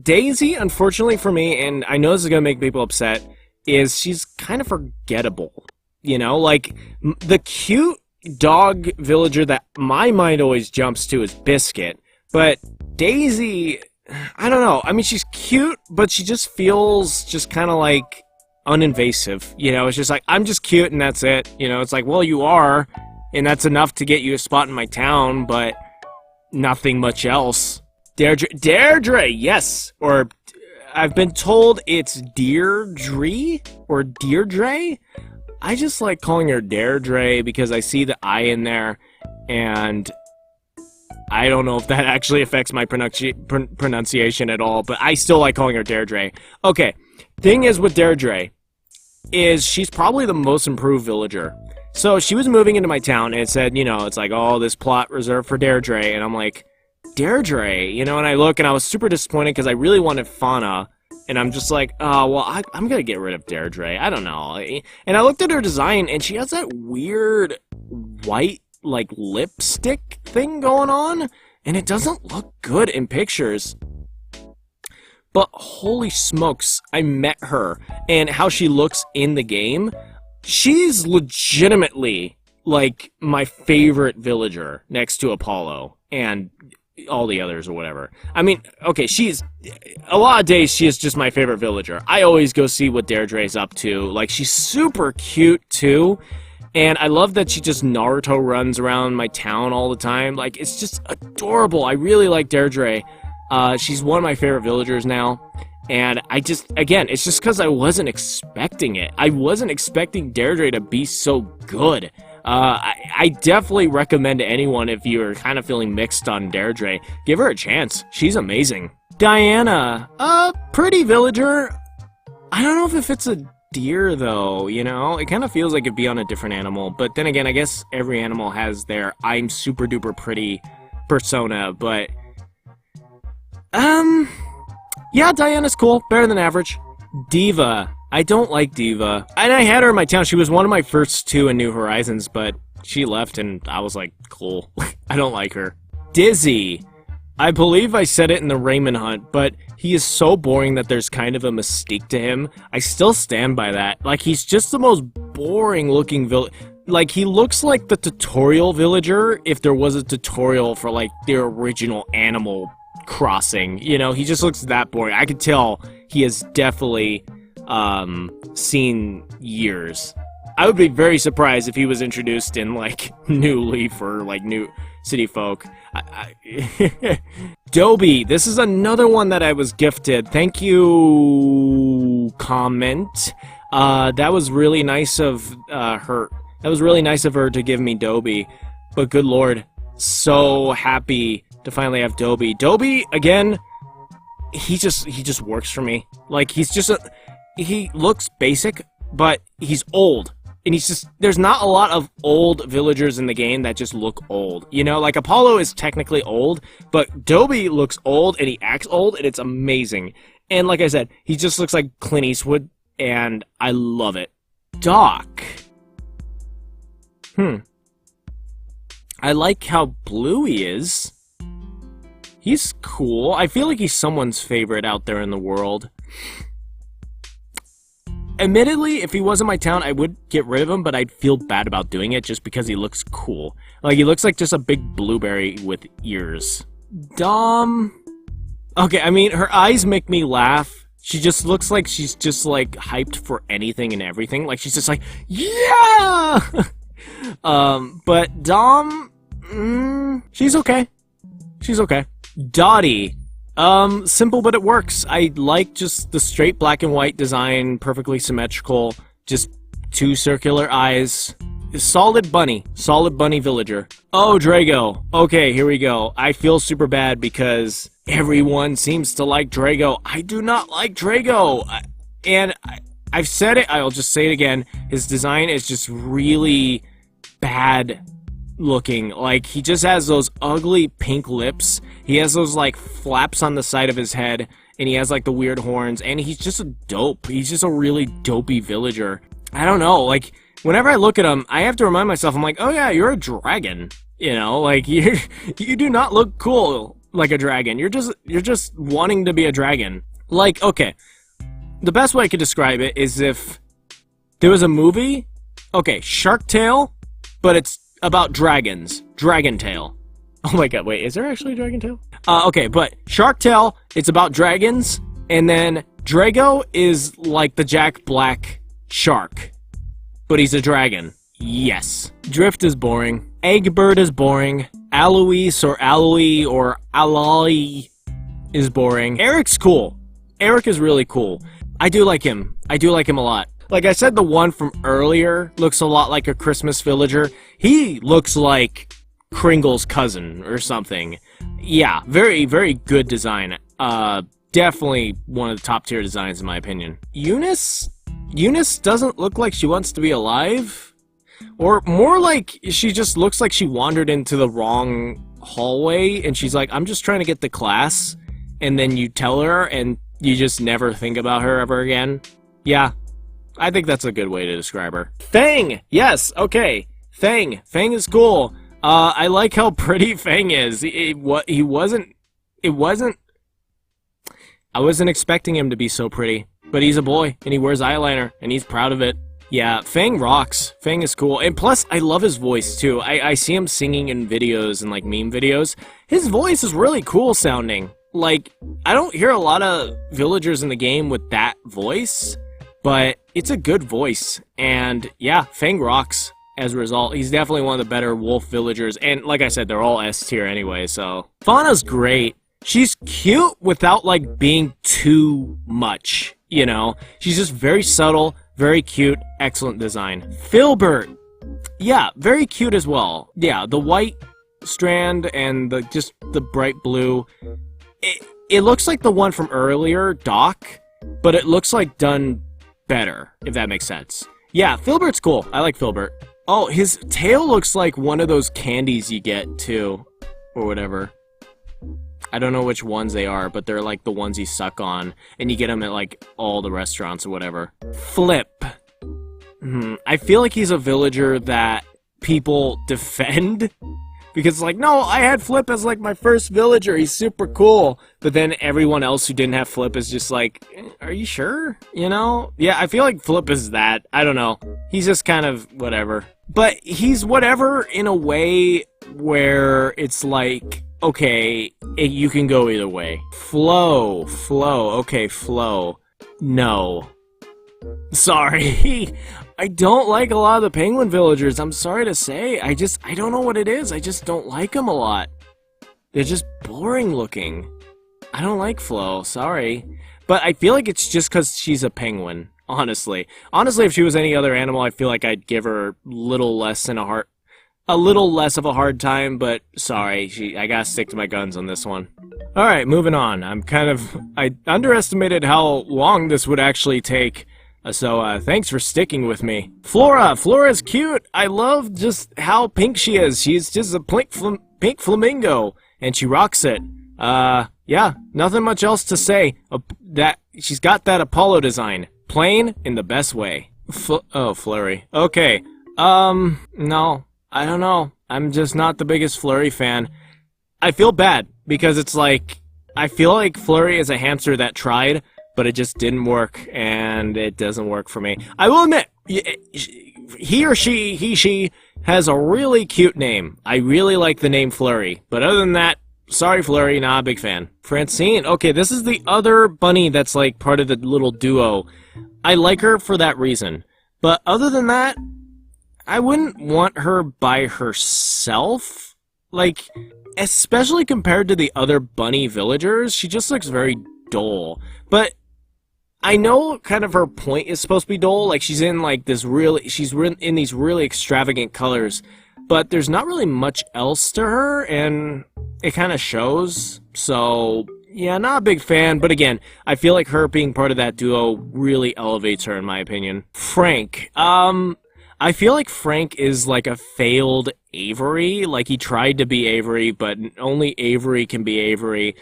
Daisy, unfortunately for me, and I know this is gonna make people upset, is she's kind of forgettable. You know, like, the cute dog villager that my mind always jumps to is Biscuit, but Daisy, I don't know. I mean, she's cute, but she just feels just kind of like uninvasive. You know, it's just like, I'm just cute and that's it. You know, it's like, well, you are, and that's enough to get you a spot in my town, but nothing much else. Deirdre, yes. Or I've been told it's Deirdre or Deirdre. I just like calling her Deirdre because I see the I in there, and I don't know if that actually affects my pronunciation at all, but I still like calling her Deirdre. Okay, thing is with Deirdre, is she's probably the most improved villager. So she was moving into my town, and it said, you know, it's like, oh, this plot reserved for Deirdre, and I'm like, Deirdre, you know, and I look, and I was super disappointed because I really wanted Fauna, and I'm just like, oh, well, I'm gonna get rid of Deirdre, I don't know. And I looked at her design, and she has that weird white, like, lipstick thing going on, and it doesn't look good in pictures. But holy smokes, I met her, and how she looks in the game, she's legitimately, like, my favorite villager next to Apollo, and all the others or whatever. I mean, okay, a lot of days she is just my favorite villager. I always go see what Deirdre's up to. Like, she's super cute, too. And I love that she just Naruto runs around my town all the time. Like, it's just adorable. I really like Deirdre. She's one of my favorite villagers now. And again, it's just because I wasn't expecting it. I wasn't expecting Deirdre to be so good. I definitely recommend to anyone, if you're kind of feeling mixed on Deirdre, give her a chance. She's amazing. Dianna, pretty villager. I don't know if it's a deer, though, you know? It kind of feels like it'd be on a different animal, but then again, I guess every animal has their I'm super duper pretty persona, but yeah, Diana's cool, better than average. Diva, I don't like Diva, and I had her in my town. She was one of my first two in New Horizons, but she left and I was like, cool. I don't like her. Dizzy, I believe I said it in the Raymond hunt, but he is so boring that there's kind of a mystique to him. I still stand by that. Like, he's just the most boring looking like, he looks like the tutorial villager if there was a tutorial for, like, the original Animal Crossing. You know, he just looks that boring. I could tell he has definitely seen years. I would be very surprised if he was introduced in, like, New Leaf or, like, New City Folk. Dobby, this is another one that I was gifted. Thank you, comment. That was really nice of her. That was really nice of her to give me Dobby. But good lord, so happy to finally have Dobby. Dobby, again, he just works for me. Like, he looks basic, but he's old. And he's just, there's not a lot of old villagers in the game that just look old. You know, like, Apollo is technically old, but Dobby looks old and he acts old, and it's amazing. And like I said, he just looks like Clint Eastwood, and I love it. Doc. I like how blue he is. He's cool. I feel like he's someone's favorite out there in the world. Admittedly, if he was in my town, I would get rid of him, but I'd feel bad about doing it just because he looks cool. Like, he looks like just a big blueberry with ears. Dom. Okay, I mean, her eyes make me laugh. She just looks like she's just, like, hyped for anything and everything. Like, she's just like, yeah! But Dom, she's okay. She's okay. Dottie. Simple, but it works. I like just the straight black and white design, perfectly symmetrical, just two circular eyes. Solid bunny villager. Oh, Drago. Okay, here we go. I feel super bad because Everyone seems to like Drago. I do not like Drago. I've said it, I'll just say it again. His design is just really bad looking. Like, he just has those ugly pink lips. He has those, like, flaps on the side of his head. And he has, like, the weird horns. And he's just a dope. He's just a really dopey villager. I don't know. Like, whenever I look at him, I have to remind myself, I'm like, oh yeah, you're a dragon. You know, like, you do not look cool like a dragon. You're just wanting to be a dragon. Like, okay. The best way I could describe it is if there was a movie, okay, Shark Tale, but it's about dragons. Dragon Tale. Oh my god, wait, is there actually a Dragon Tale? Okay, but Shark Tale, it's about dragons, and then Drago is like the Jack Black shark, but he's a dragon. Yes. Drift is boring. Eggbird is boring. Alois or Aloy or Aloy is boring. Eric's cool. Eric is really cool. I do like him. I do like him a lot. Like I said, the one from earlier looks a lot like a Christmas villager. He looks like Kringle's cousin or something. Yeah, very, very good design. Definitely one of the top tier designs in my opinion. Eunice doesn't look like she wants to be alive. Or more like she just looks like she wandered into the wrong hallway and she's like, I'm just trying to get to class. And then you tell her and you just never think about her ever again. Yeah, I think that's a good way to describe her. Fang! Yes, okay. Fang. Fang is cool. I like how pretty Fang is. I wasn't expecting him to be so pretty. But he's a boy, and he wears eyeliner, and he's proud of it. Yeah, Fang rocks. Fang is cool. And plus, I love his voice, too. I see him singing in videos and, like, meme videos. His voice is really cool sounding. Like, I don't hear a lot of villagers in the game with that voice, but it's a good voice. And, yeah, Fang rocks as a result. He's definitely one of the better wolf villagers. And, like I said, they're all S tier anyway, so. Fauna's great. She's cute without, like, being too much, you know? She's just very subtle, very cute, excellent design. Filburn. Yeah, very cute as well. Yeah, the white strand and just the bright blue. It looks like the one from earlier, Doc, but it looks like done better, if that makes sense. Yeah, Filbert's cool. I like Filbert. Oh, his tail looks like one of those candies you get, too. Or whatever. I don't know which ones they are, but they're like the ones you suck on, and you get them at like all the restaurants or whatever. Flip. I feel like he's a villager that people defend, because like, no, I had Flip as like my first villager, he's super cool, but then everyone else who didn't have Flip is just like, are you sure? You know? Yeah, I feel like Flip is that. I don't know. He's just kind of whatever. But he's whatever in a way where it's like, okay, you can go either way. Flo. Okay, Flo. No. Sorry. I don't like a lot of the penguin villagers. I'm sorry to say. I don't know what it is. I just don't like them a lot. They're just boring looking. I don't like Flo. Sorry. But I feel like it's just because she's a penguin, honestly. Honestly, if she was any other animal, I feel like I'd give her a little less of a hard time, but sorry, I gotta stick to my guns on this one. Alright, moving on. I underestimated how long this would actually take, so thanks for sticking with me. Flora! Flora's cute! I love just how pink she is. She's just a pink flamingo, and she rocks it. Yeah, nothing much else to say. That she's got that Apollo design. Plain in the best way. Flurry. Okay, no. I don't know. I'm just not the biggest Flurry fan. I feel bad, because it's like, I feel like Flurry is a hamster that tried, but it just didn't work, and it doesn't work for me. I will admit, she has a really cute name. I really like the name Flurry, but other than that, sorry Flurry, not a big fan. Francine, okay, this is the other bunny that's like part of the little duo. I like her for that reason, but other than that, I wouldn't want her by herself. Like, especially compared to the other bunny villagers, she just looks very dull. But I know kind of her point is supposed to be dull. Like, she's in like this in these really extravagant colors, but there's not really much else to her, and it kind of shows. So, yeah, not a big fan. But again, I feel like her being part of that duo really elevates her, in my opinion. Frank. I feel like Frank is like a failed Avery. Like, he tried to be Avery, but only Avery can be Avery.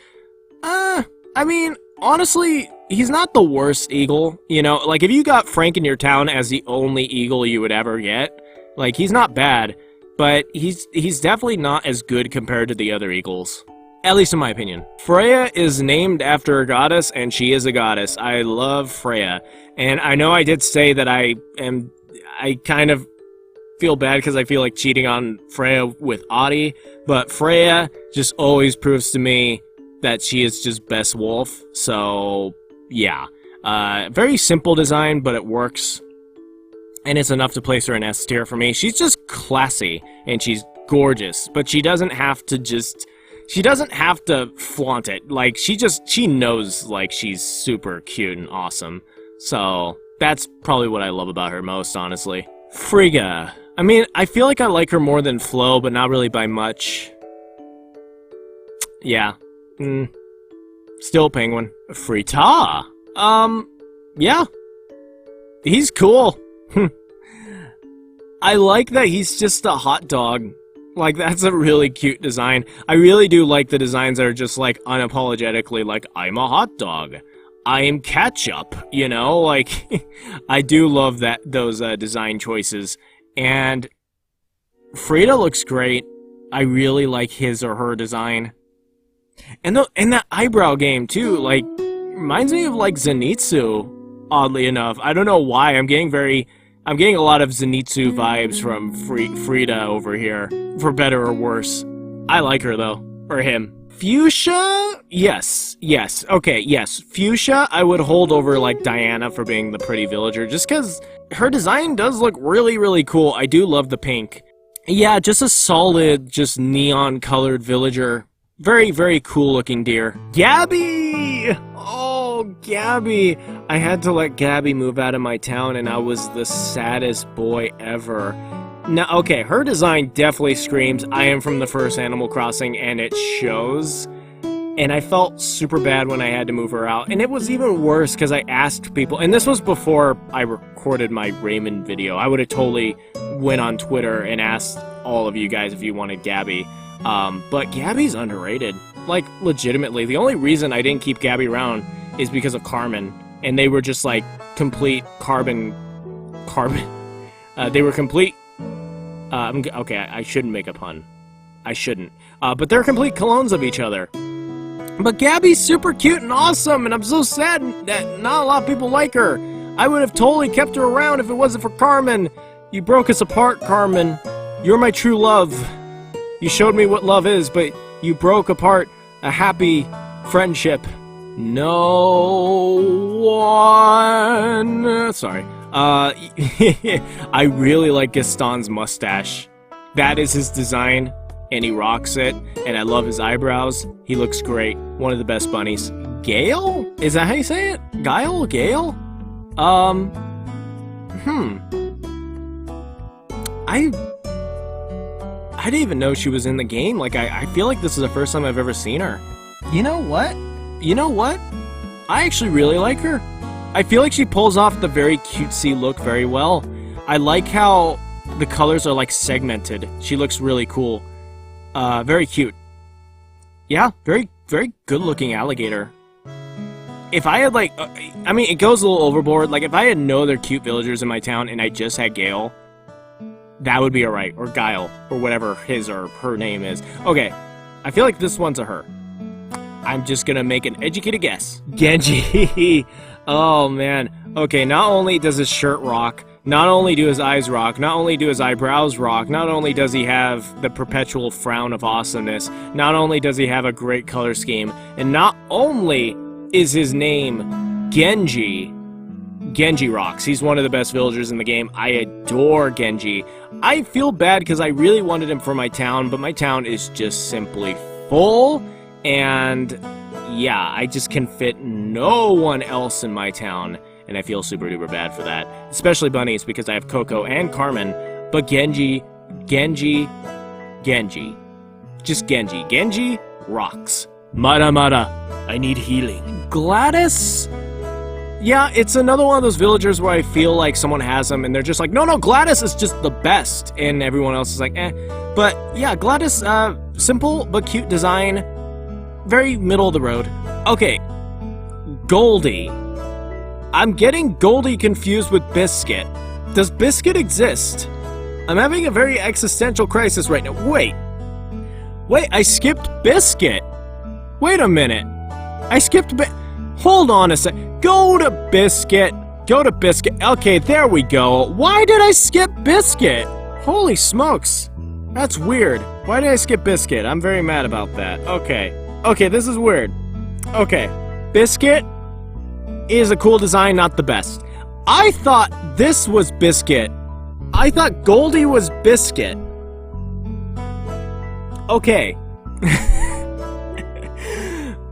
I mean, honestly, he's not the worst eagle, you know? Like, if you got Frank in your town as the only eagle you would ever get, like, he's not bad, but he's definitely not as good compared to the other eagles. At least in my opinion. Freya is named after a goddess, and she is a goddess. I love Freya. And I know I did say that I kind of feel bad because I feel like cheating on Freya with Audie, but Freya just always proves to me that she is just best wolf. So, yeah. Very simple design, but it works. And it's enough to place her in S tier for me. She's just classy, and she's gorgeous, but she doesn't have to flaunt it. Like, she knows, like, she's super cute and awesome. So, that's probably what I love about her most, honestly. Frigga. I mean, I feel like I like her more than Flo, but not really by much. Yeah. Still Penguin. Frita. Yeah. He's cool. I like that he's just a hot dog. Like, that's a really cute design. I really do like the designs that are just, like, unapologetically, like, I'm a hot dog. I am ketchup, you know? Like, I do love those design choices. And Frida looks great. I really like his or her design. And that eyebrow game, too, like, reminds me of, like, Zenitsu, oddly enough. I don't know why. I'm getting a lot of Zenitsu vibes from Frida over here, for better or worse. I like her, though. Or him. Fuchsia? Yes. Okay, yes. Fuchsia, I would hold over, like, Dianna for being the pretty villager, just because her design does look really, really cool. I do love the pink. Yeah, just a solid, just neon-colored villager. Very, very cool-looking deer. Gabby! Oh, Gabby! I had to let Gabby move out of my town, and I was the saddest boy ever. Now, okay, her design definitely screams, I am from the first Animal Crossing, and it shows. And I felt super bad when I had to move her out. And it was even worse because I asked people, and this was before I recorded my Raymond video. I would have totally went on Twitter and asked all of you guys if you wanted Gabby. But Gabby's underrated. Like, legitimately. The only reason I didn't keep Gabby around is because of Carmen. And they were just, like, complete carbon. They were complete. Okay, I shouldn't make a pun. I shouldn't. But they're complete clones of each other. But Gabby's super cute and awesome, and I'm so sad that not a lot of people like her. I would have totally kept her around if it wasn't for Carmen. You broke us apart, Carmen. You're my true love. You showed me what love is, but you broke apart a happy friendship. No one... Sorry. I really like Gaston's mustache. That is his design, and he rocks it, and I love his eyebrows. He looks great. One of the best bunnies. Gale? Is that how you say it? Guile? Gale? I didn't even know she was in the game. Like, I feel like this is the first time I've ever seen her. You know what? I actually really like her. I feel like she pulls off the very cutesy look very well. I like how the colors are, like, segmented. She looks really cool. Very cute. Yeah, very, very good-looking alligator. If I had, like... I mean, it goes a little overboard. Like, if I had no other cute villagers in my town and I just had Gale, that would be alright. Or Guile. Or whatever his or her name is. Okay. I feel like this one's a her. I'm just gonna make an educated guess. Genji! Oh, man. Okay, not only does his shirt rock, not only do his eyes rock, not only do his eyebrows rock, not only does he have the perpetual frown of awesomeness, not only does he have a great color scheme, and not only is his name Genji. Genji rocks. He's one of the best villagers in the game. I adore Genji. I feel bad because I really wanted him for my town, but my town is just simply full, and yeah, I just can fit no one else in my town, and I feel super duper bad for that. Especially bunnies, because I have Coco and Carmen, but Genji. Just Genji. Genji, rocks. Mara Mara, I need healing. Gladys? Yeah, it's another one of those villagers where I feel like someone has them and they're just like, no, Gladys is just the best. And everyone else is like, eh. But yeah, Gladys, simple but cute design. Very middle of the road. Okay, Goldie. I'm getting Goldie confused with Biscuit. Does Biscuit exist? I'm having a very existential crisis right now. Wait, I skipped Biscuit. Wait a minute. I skipped Hold on a sec. Go to Biscuit. Okay, there we go. Why did I skip Biscuit? Holy smokes. That's weird. Why did I skip Biscuit? I'm very mad about that. Okay, this is weird. Okay, Biscuit is a cool design, not the best. I thought this was Biscuit. I thought Goldie was Biscuit. Okay.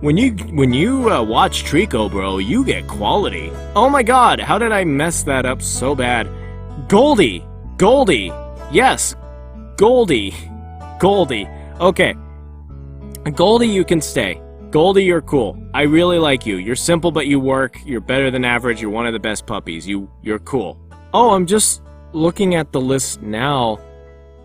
When you watch Treecko, bro, you get quality. Oh my god, how did I mess that up so bad? Goldie. Yes. Goldie. Okay. Goldie, you can stay. Goldie, you're cool. I really like you. You're simple, but you work. You're better than average. You're one of the best puppies. You're cool. Oh, I'm just looking at the list now.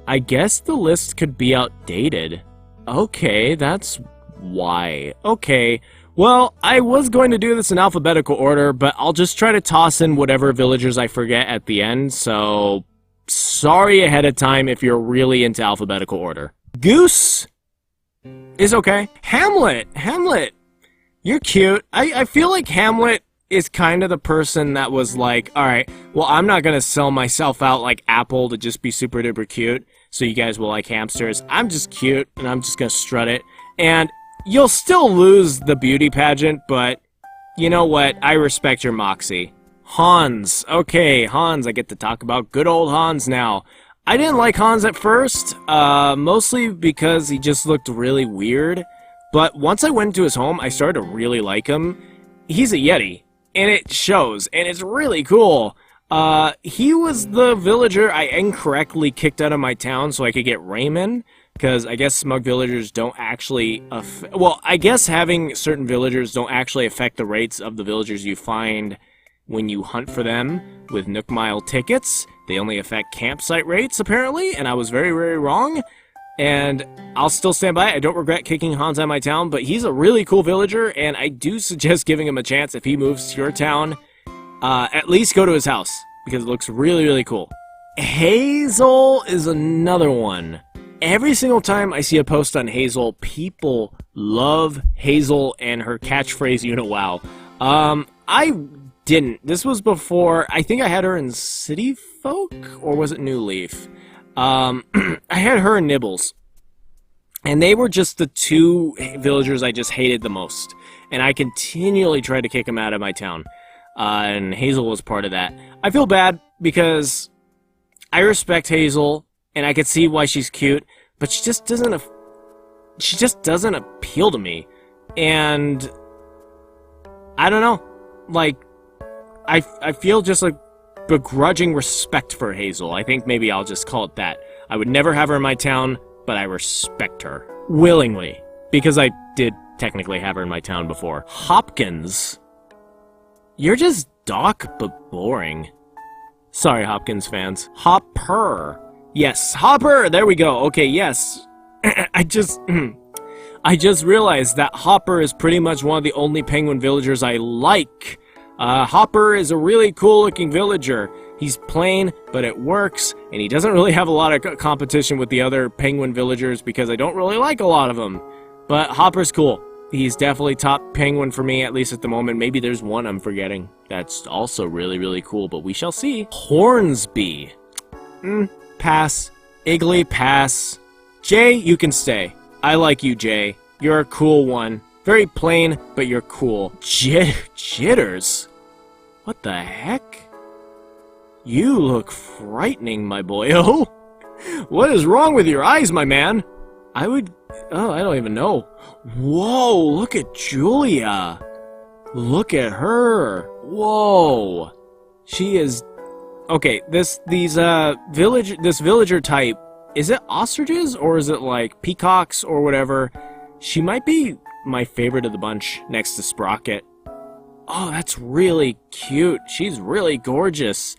I guess the list could be outdated. Okay, that's why. Okay. Well, I was going to do this in alphabetical order, but I'll just try to toss in whatever villagers I forget at the end, so sorry ahead of time if you're really into alphabetical order. Goose is okay. Hamlet, you're cute. I feel like Hamlet is kind of the person that was like, alright, well, I'm not gonna sell myself out like Apple to just be super duper cute, so you guys will like hamsters. I'm just cute, and I'm just gonna strut it. And you'll still lose the beauty pageant, but you know what? I respect your moxie. Hans. Okay, Hans, I get to talk about good old Hans now. I didn't like Hans at first, mostly because he just looked really weird. But once I went into his home, I started to really like him. He's a Yeti, and it shows, and it's really cool. He was the villager I incorrectly kicked out of my town so I could get Raymond. Because I guess smug villagers don't actually... well, I guess having certain villagers don't actually affect the rates of the villagers you find when you hunt for them with Nook Mile tickets. They only affect campsite rates, apparently, and I was very, very wrong. And I'll still stand by it. I don't regret kicking Hans out of my town, but he's a really cool villager, and I do suggest giving him a chance if he moves to your town. At least go to his house, because it looks really, really cool. Hazel is another one. Every single time I see a post on Hazel, people love Hazel and her catchphrase, you know, wow. I didn't. This was before, I think I had her in City Folk, or was it New Leaf? I had her and Nibbles. And they were just the two villagers I just hated the most. And I continually tried to kick them out of my town. And Hazel was part of that. I feel bad because I respect Hazel, and I could see why she's cute, but she just doesn't appeal to me. And I don't know, like, I feel just like begrudging respect for Hazel. I think maybe I'll just call it that. I would never have her in my town, but I respect her willingly, because I did technically have her in my town before. Hopkins, you're just Doc but boring. Sorry, Hopkins fans. Hopper. Yes, Hopper! There we go. Okay, yes. I just realized that Hopper is pretty much one of the only penguin villagers I like. Hopper is a really cool-looking villager. He's plain, but it works, and he doesn't really have a lot of competition with the other penguin villagers because I don't really like a lot of them. But Hopper's cool. He's definitely top penguin for me, at least at the moment. Maybe there's one I'm forgetting. That's also really, really cool, but we shall see. Hornsby. Pass. Iggly, pass. Jay, you can stay. I like you, Jay. You're a cool one. Very plain, but you're cool. Jitters? What the heck? You look frightening, my boyo. What is wrong with your eyes, my man? Oh, I don't even know. Whoa, look at Julia. Look at her. Whoa. She is... Okay, this villager type, is it ostriches or is it like peacocks or whatever? She might be my favorite of the bunch next to Sprocket. Oh, that's really cute. She's really gorgeous.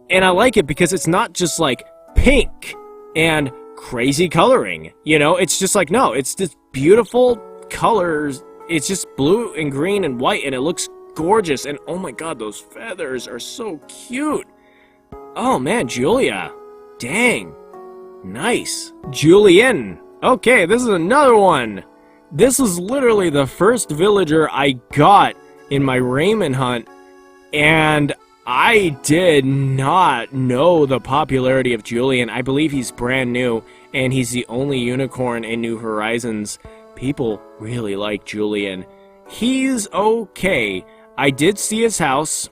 And I like it because it's not just like pink and crazy coloring, you know? It's just like, no, it's just beautiful colors. It's just blue and green and white, and it looks gorgeous. And oh my god, those feathers are so cute. Oh man, Julia. Dang. Nice. Julian. Okay, this is another one. This is literally the first villager I got in my Raymond hunt, and I did not know the popularity of Julian. I believe he's brand new, and he's the only unicorn in New Horizons. People really like Julian. He's okay. I did see his house.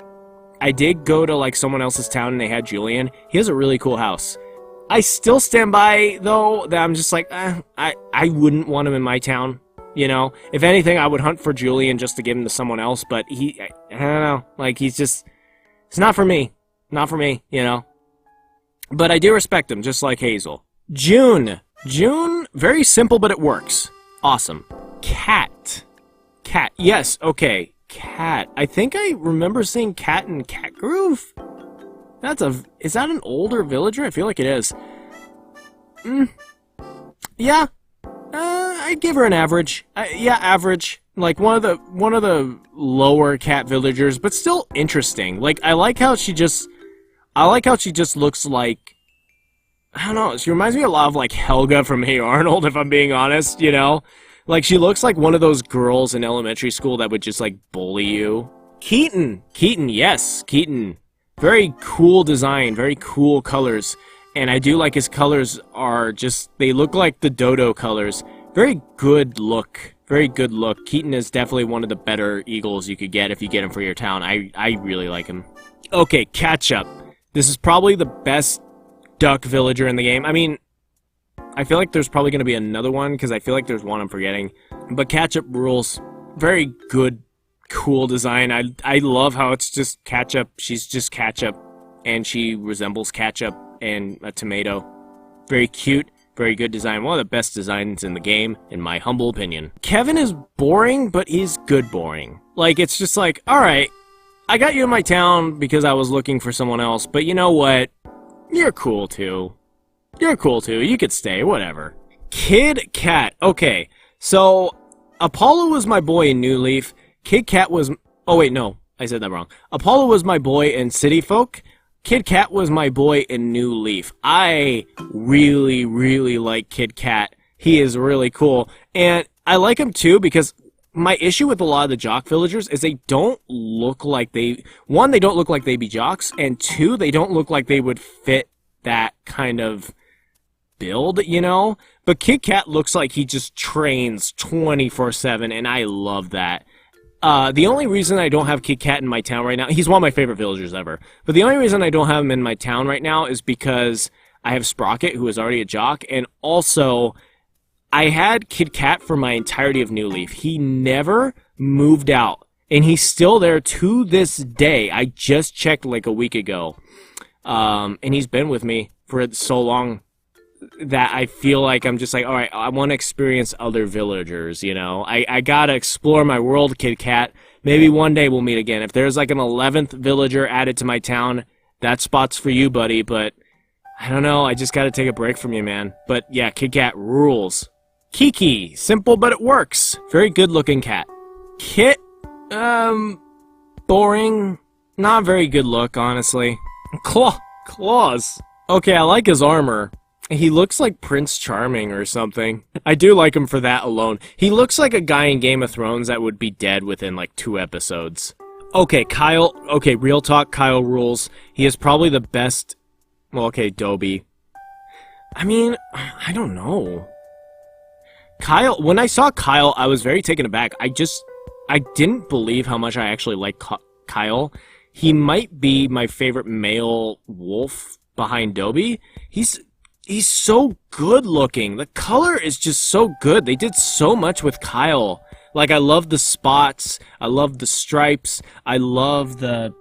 I did go to like someone else's town and they had Julian. He has a really cool house. I still stand by, though, that I'm just like, I wouldn't want him in my town, you know? If anything, I would hunt for Julian just to give him to someone else, but I don't know, like, he's just, it's not for me. Not for me, you know? But I do respect him, just like Hazel. June. June, very simple, but it works. Awesome. Cat. Cat, yes, okay. Cat. I think I remember seeing Cat in Cat Groove? Is that an older villager? I feel like it is. Yeah. I'd give her an average. Yeah, average. Like one of the lower cat villagers, but still interesting. Like I like how she just looks like, I don't know, she reminds me a lot of like Helga from Hey Arnold, if I'm being honest, you know? Like she looks like one of those girls in elementary school that would just like bully you. Keaton. Keaton, yes, Keaton. Very cool design, very cool colors, and I do like his colors are just, they look like the Dodo colors. Very good look, very good look. Keaton is definitely one of the better eagles you could get if you get him for your town. I really like him. Okay, Catch-Up. This is probably the best duck villager in the game. I mean, I feel like there's probably going to be another one, because I feel like there's one I'm forgetting. But Catch-Up rules. Very good, cool design. I love how it's just Catch-Up. She's just Catch-Up, and she resembles Catch-Up and a tomato. Very cute, very good design. One of the best designs in the game, in my humble opinion. Kevin is boring, but he's good boring. Like, it's just like, alright, I got you in my town because I was looking for someone else, but you know what? You're cool too. You're cool too. You could stay, whatever. Kid Cat. Okay, so Apollo was my boy in New Leaf. Kid Cat was... Oh, wait, no. I said that wrong. Apollo was my boy in City Folk. Kid Cat was my boy in New Leaf. I really, really like Kid Cat. He is really cool. And I like him, too, because my issue with a lot of the jock villagers is they don't look like they... One, they don't look like they be jocks. And two, they don't look like they would fit that kind of build, you know? But Kid Cat looks like he just trains 24/7, and I love that. The only reason I don't have Kid Cat in my town right now, he's one of my favorite villagers ever, but the only reason I don't have him in my town right now is because I have Sprocket, who is already a jock, and also, I had Kid Cat for my entirety of New Leaf. He never moved out, and he's still there to this day. I just checked like a week ago, and he's been with me for so long that I feel like I'm just like, alright, I want to experience other villagers, you know? I gotta explore my world, Kid Cat. Maybe one day we'll meet again. If there's like an 11th villager added to my town, that spot's for you, buddy, but I don't know, I just gotta take a break from you, man. But yeah, Kid Cat rules. Kiki, simple but it works. Very good looking cat. Kit, boring. Not very good look, honestly. Claws. Okay, I like his armor. He looks like Prince Charming or something. I do like him for that alone. He looks like a guy in Game of Thrones that would be dead within like 2 episodes. Okay, Kyle. Okay, real talk, Kyle rules. He is probably the best... Well, okay, Dobby. I mean, I don't know. Kyle, when I saw Kyle, I was very taken aback. I didn't believe how much I actually like Kyle. He might be my favorite male wolf behind Dobby. He's so good looking. The color is just so good. They did so much with Kyle. Like, I love the spots. I love the stripes. I love the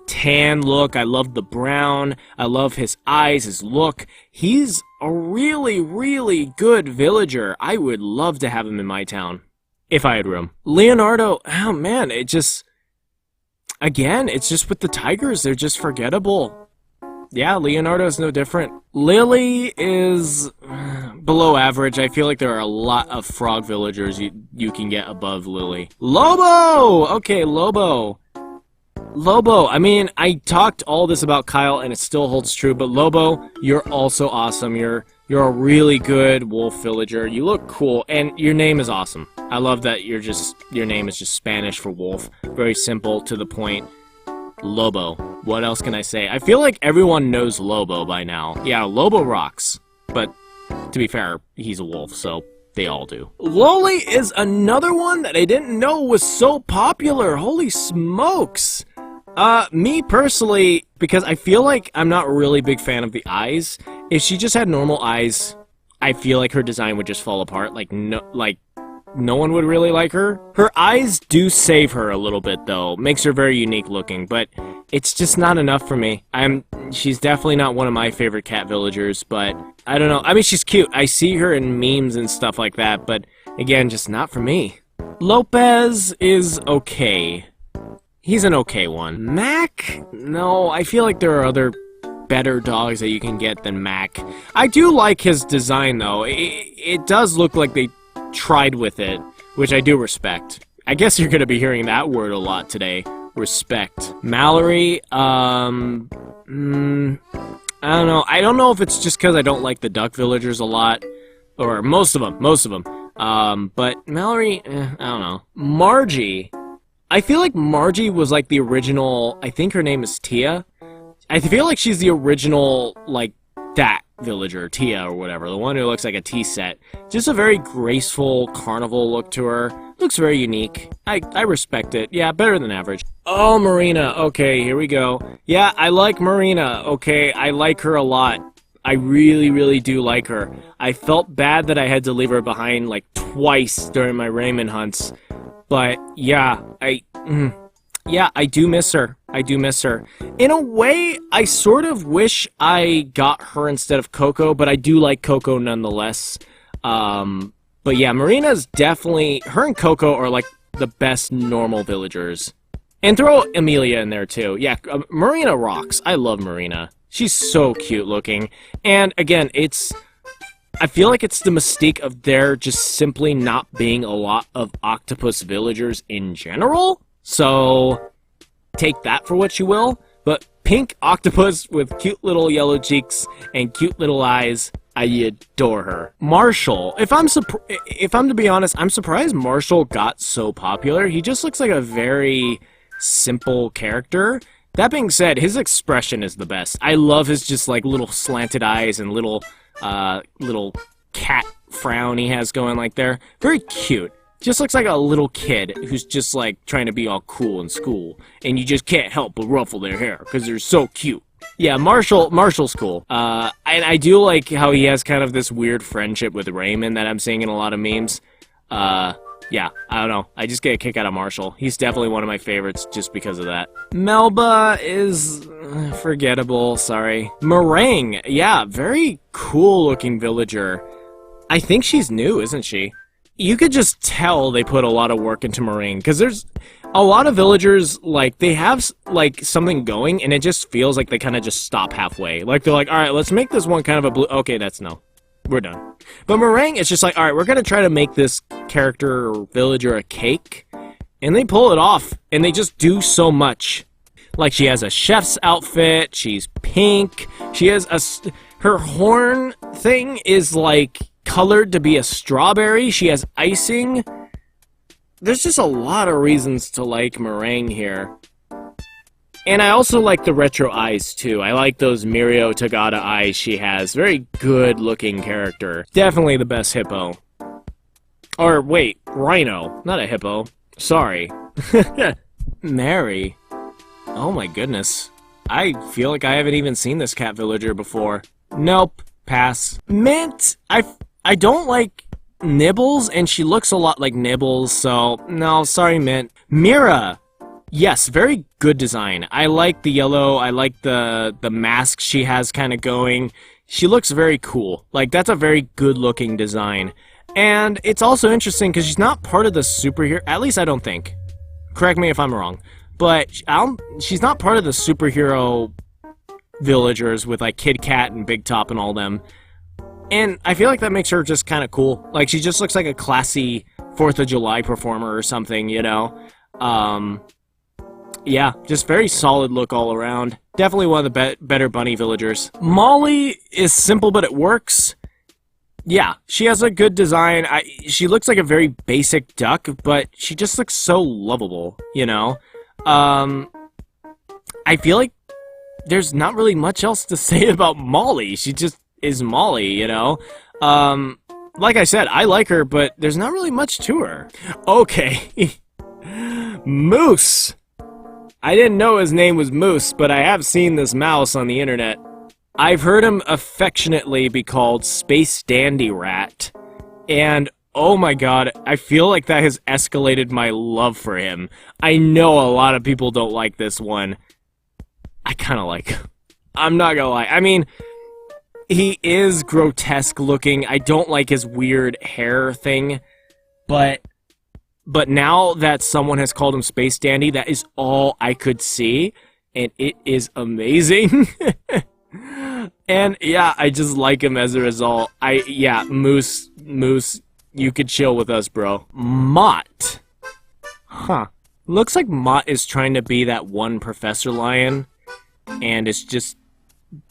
tan look. I love the brown. I love his eyes, his look. He's a really, really good villager. I would love to have him in my town, if I had room. Leonardo, oh man, it just... Again, it's just with the tigers, they're just forgettable. Yeah, Leonardo's no different. Lily is below average. I feel like there are a lot of frog villagers you can get above Lily. Lobo! Okay, Lobo. Lobo, I mean, I talked all this about Kyle and it still holds true, but Lobo, you're also awesome. You're a really good wolf villager. You look cool, and your name is awesome. I love that your name is just Spanish for wolf. Very simple, to the point. Lobo. What else can I say? I feel like everyone knows Lobo by now. Yeah, Lobo rocks. But, to be fair, he's a wolf, so they all do. Loli is another one that I didn't know was so popular. Holy smokes! Me personally, because I feel like I'm not a really big fan of the eyes. If she just had normal eyes, I feel like her design would just fall apart. Like, no one would really like her. Her eyes do save her a little bit, though. Makes her very unique looking, but it's just not enough for me. She's definitely not one of my favorite cat villagers, but I don't know. I mean, she's cute. I see her in memes and stuff like that, but again, just not for me. Lopez is okay. He's an okay one. Mac? No, I feel like there are other better dogs that you can get than Mac. I do like his design, though. It does look like they tried with it, which I do respect. I guess you're gonna be hearing that word a lot today. Respect. Mallory, I don't know. I don't know if it's just because I don't like the duck villagers a lot, or most of them. But Mallory, I don't know. Margie. I feel like Margie was like the original, I think her name is Tia. I feel like she's the original, like, that villager, Tia or whatever, the one who looks like a tea set. Just a very graceful carnival look to her. Looks very unique. I respect it. Yeah, better than average. Oh, Marina. Okay, here we go. Yeah, I like Marina. Okay, I like her a lot. I really, really do like her. I felt bad that I had to leave her behind like twice during my Raymond hunts. But yeah, I do miss her. I do miss her. In a way, I sort of wish I got her instead of Coco, but I do like Coco nonetheless. But yeah, Marina's definitely... Her and Coco are like the best normal villagers. And throw Amelia in there too. Yeah, Marina rocks. I love Marina. She's so cute looking. And again, I feel like it's the mystique of there just simply not being a lot of octopus villagers in general. So, take that for what you will. But pink octopus with cute little yellow cheeks and cute little eyes, I adore her. Marshall. If I'm to be honest, I'm surprised Marshall got so popular. He just looks like a very simple character. That being said, his expression is the best. I love his just like little slanted eyes and little cat frown he has going like there. Very cute. Just looks like a little kid who's just like trying to be all cool in school, and you just can't help but ruffle their hair because they're so cute. Yeah, Marshall's cool. And I do like how he has kind of this weird friendship with Raymond that I'm seeing in a lot of memes. Yeah, I don't know. I just get a kick out of Marshall. He's definitely one of my favorites just because of that. Melba is forgettable, sorry. Meringue, yeah, very cool looking villager. I think she's new, isn't she? You could just tell they put a lot of work into Meringue, because there's a lot of villagers, like, they have, like, something going, and it just feels like they kind of just stop halfway. Like, they're like, alright, let's make this one kind of a blue... Okay, no. We're done. But Meringue, it's just like, alright, we're gonna try to make this character or villager a cake. And they pull it off, and they just do so much. Like, she has a chef's outfit, she's pink, she has a... Her horn thing is, like, colored to be a strawberry, she has icing. There's just a lot of reasons to like Meringue here. And I also like the retro eyes, too. I like those Mirio Tagada eyes she has. Very good-looking character. Definitely the best hippo. Or, wait, rhino. Not a hippo. Sorry. Mary. Oh my goodness. I feel like I haven't even seen this cat villager before. Nope. Pass. Mint. I don't like Nibbles, and she looks a lot like Nibbles, so no, sorry, Mint. Meera. Yes, very good design. I like the yellow, I like the mask she has kind of going. she looks very cool. Like, that's a very good-looking design. And it's also interesting because she's not part of the superhero... At least I don't think. Correct me if I'm wrong. But she's not part of the superhero villagers with, like, Kid Cat and Big Top and all them. And I feel like that makes her just kind of cool. Like, she just looks like a classy 4th of July performer or something, you know? Yeah, just very solid look all around. Definitely one of the better bunny villagers. Molly is simple, but it works. Yeah, she has a good design. She looks like a very basic duck, but she just looks so lovable, you know? I feel like there's not really much else to say about Molly. She just is Molly, you know? Like I said, I like her, but there's not really much to her. Okay. Moose! I didn't know his name was Moose, but I have seen this mouse on the internet. I've heard him affectionately be called Space Dandy Rat. And, oh my god, I feel like that has escalated my love for him. I know a lot of people don't like this one. I kinda like him. I'm not gonna lie. I mean, he is grotesque looking. I don't like his weird hair thing, but now that someone has called him Space Dandy, that is all I could see, and it is amazing. And yeah, I just like him as a result. Moose, you could chill with us, bro. Mott. Huh. Looks like Mott is trying to be that one Professor Lion, and it's just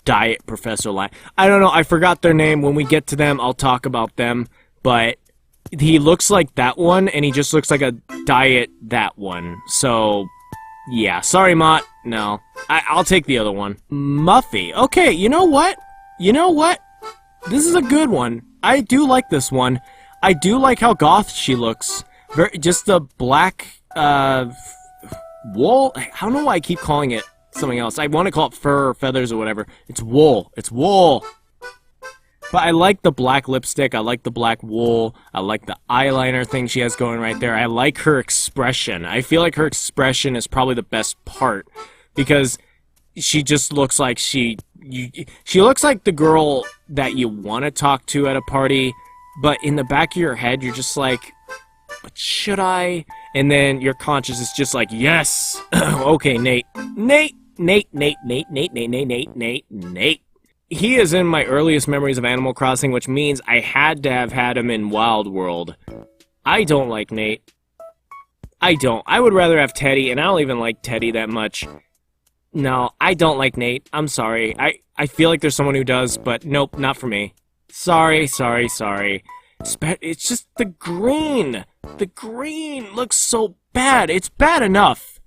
Diet Professor Lion. I don't know, I forgot their name. When we get to them, I'll talk about them, but he looks like that one, and he just looks like a diet that one. So, yeah. Sorry, Mott. No. I'll take the other one. Muffy. Okay, you know what? This is a good one. I do like this one. I do like how goth she looks. Just the black, wool. I don't know why I keep calling it something else. I want to call it fur or feathers or whatever. It's wool. It's wool. But I like the black lipstick, I like the black wool, I like the eyeliner thing she has going right there. I like her expression. I feel like her expression is probably the best part, because she just looks like she looks like the girl that you want to talk to at a party, but in the back of your head you're just like, but should I? And then your conscience is just like, yes! Okay, Nate. He is in my earliest memories of Animal Crossing, which means I had to have had him in Wild World. I don't like Nate. I don't. I would rather have Teddy, and I don't even like Teddy that much. No, I don't like Nate. I'm sorry. I feel like there's someone who does, but nope, not for me. Sorry. It's just the green. The green looks so bad. It's bad enough.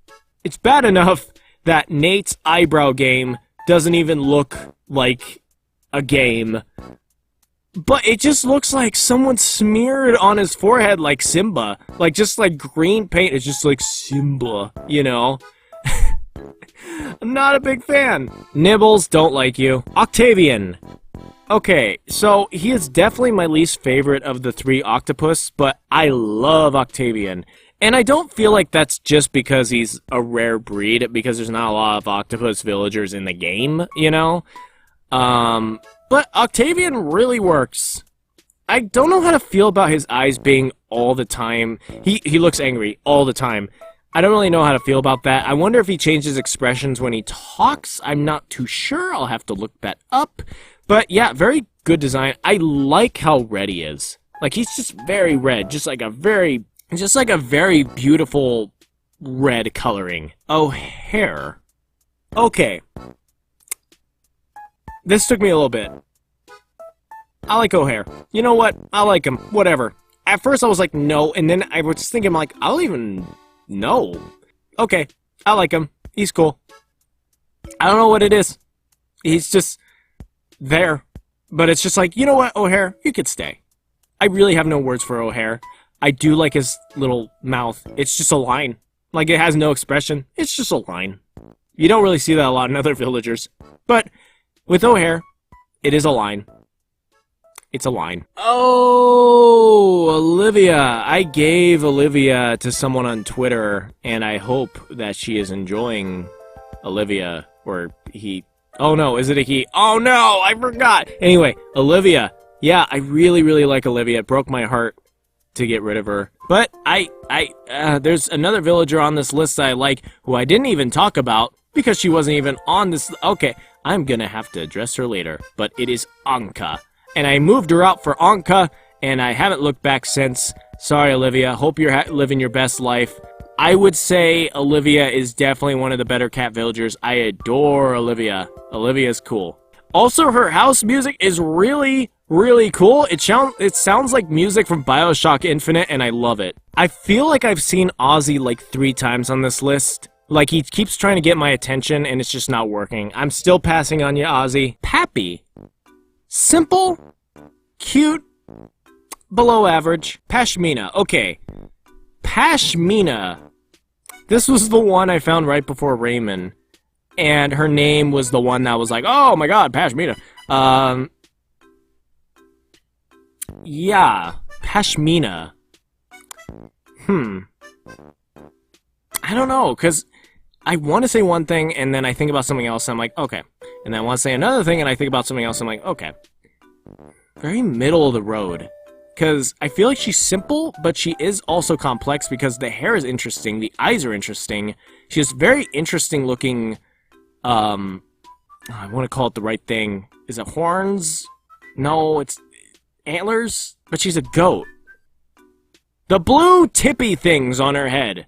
It's bad enough that Nate's eyebrow game doesn't even look like a game, but it just looks like someone smeared on his forehead like Simba, like just like green paint. It's just like Simba, you know. I'm not a big fan. Nibbles, don't like you. Octavian. Okay, so he is definitely my least favorite of the 3 octopus, but I love Octavian. And I don't feel like that's just because he's a rare breed, because there's not a lot of octopus villagers in the game, you know? But Octavian really works. I don't know how to feel about his eyes being all the time. He looks angry all the time. I don't really know how to feel about that. I wonder if he changes expressions when he talks. I'm not too sure. I'll have to look that up. But yeah, very good design. I like how red he is. Like, he's just very red, just like a very beautiful red coloring. O'Hare. Okay. This took me a little bit. I like O'Hare. You know what? I like him. Whatever. At first I was like, no, and then I was thinking, like, I don't even know. Okay. I like him. He's cool. I don't know what it is. He's just there. But it's just like, you know what, O'Hare? You could stay. I really have no words for O'Hare. I do like his little mouth. It's just a line. Like, it has no expression. It's just a line. You don't really see that a lot in other villagers. But with O'Hare, it is a line. It's a line. Oh, Olivia. I gave Olivia to someone on Twitter, and I hope that she is enjoying Olivia, or he Oh no, is it a he? Oh no, I forgot! Anyway, Olivia. Yeah, I really, really like Olivia. It broke my heart to get rid of her. But there's another villager on this list that I like, who I didn't even talk about, because she wasn't even on this. Okay, I'm gonna have to address her later, but it is Anka. And I moved her out for Anka, and I haven't looked back since. Sorry, Olivia. Hope you're living your best life. I would say Olivia is definitely one of the better cat villagers. I adore Olivia. Olivia's cool. Also, her house music is really, really cool. It sounds like music from BioShock Infinite, and I love it. I feel like I've seen Ozzy like 3 times on this list. Like, he keeps trying to get my attention, and it's just not working. I'm still passing on you, Ozzy. Pappy. Simple. Cute. Below average. Pashmina. Okay. Pashmina. This was the one I found right before Raymond. And her name was the one that was like, oh my god, Pashmina. Yeah. Pashmina. I don't know, because I want to say one thing, and then I think about something else, and I'm like, okay. And then I want to say another thing, and I think about something else, and I'm like, okay. Very middle of the road. Because I feel like she's simple, but she is also complex because the hair is interesting, the eyes are interesting. She has very interesting looking, I want to call it the right thing. Is it horns? No, it's antlers, but she's a goat. The blue tippy things on her head.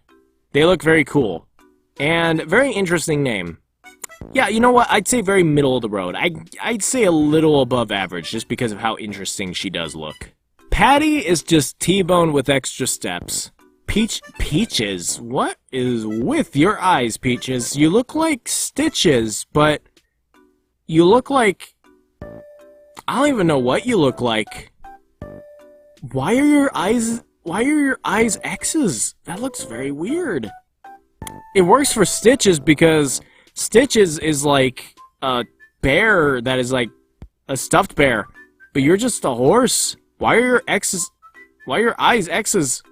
They look very cool. And very interesting name. Yeah, you know what? I'd say very middle of the road. I'd say a little above average just because of how interesting she does look. Patty is just T-bone with extra steps. Peaches? What is with your eyes, Peaches? You look like Stitches, but you look like... I don't even know what you look like. Why are your eyes X's? That looks very weird. It works for Stitches because Stitches is like a bear that is like a stuffed bear, but you're just a horse. Why are your X's? Why are your eyes X's?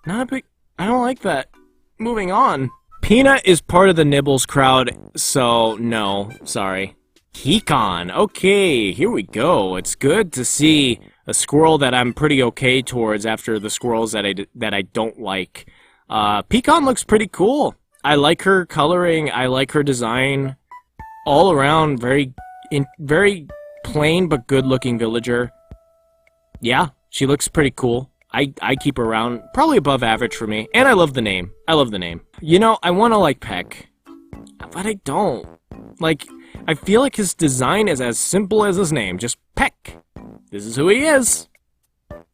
Not a big... I don't like that. Moving on. Peanut is part of the Nibbles crowd, so no, sorry. Pecan. Okay, here we go. It's good to see a squirrel that I'm pretty okay towards after the squirrels that I don't like. Pecan looks pretty cool. I like her coloring. I like her design. All around, very plain but good-looking villager. Yeah, she looks pretty cool. I keep her around, probably above average for me. And I love the name. I love the name. You know, I want to like Peck, but I don't. Like, I feel like his design is as simple as his name. Just Peck. This is who he is.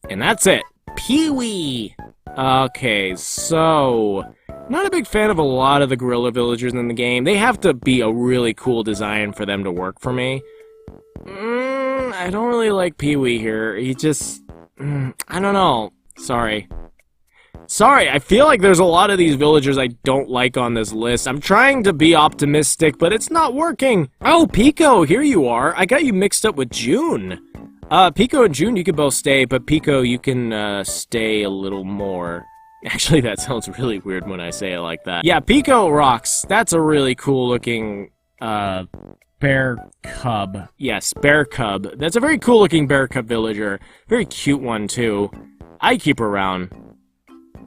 And that's it. Pee-wee. Okay, so... not a big fan of a lot of the gorilla villagers in the game. They have to be a really cool design for them to work for me. I don't really like Pee-wee here. He just... I don't know. Sorry. Sorry, I feel like there's a lot of these villagers I don't like on this list. I'm trying to be optimistic, but it's not working. Oh, Pico, here you are. I got you mixed up with June. Pico and June, you can both stay, but Pico, you can stay a little more. Actually, that sounds really weird when I say it like that. Yeah, Pico rocks. That's a really cool looking, bear cub. Yes, bear cub. That's a very cool looking bear cub villager. Very cute one, too. I keep her around.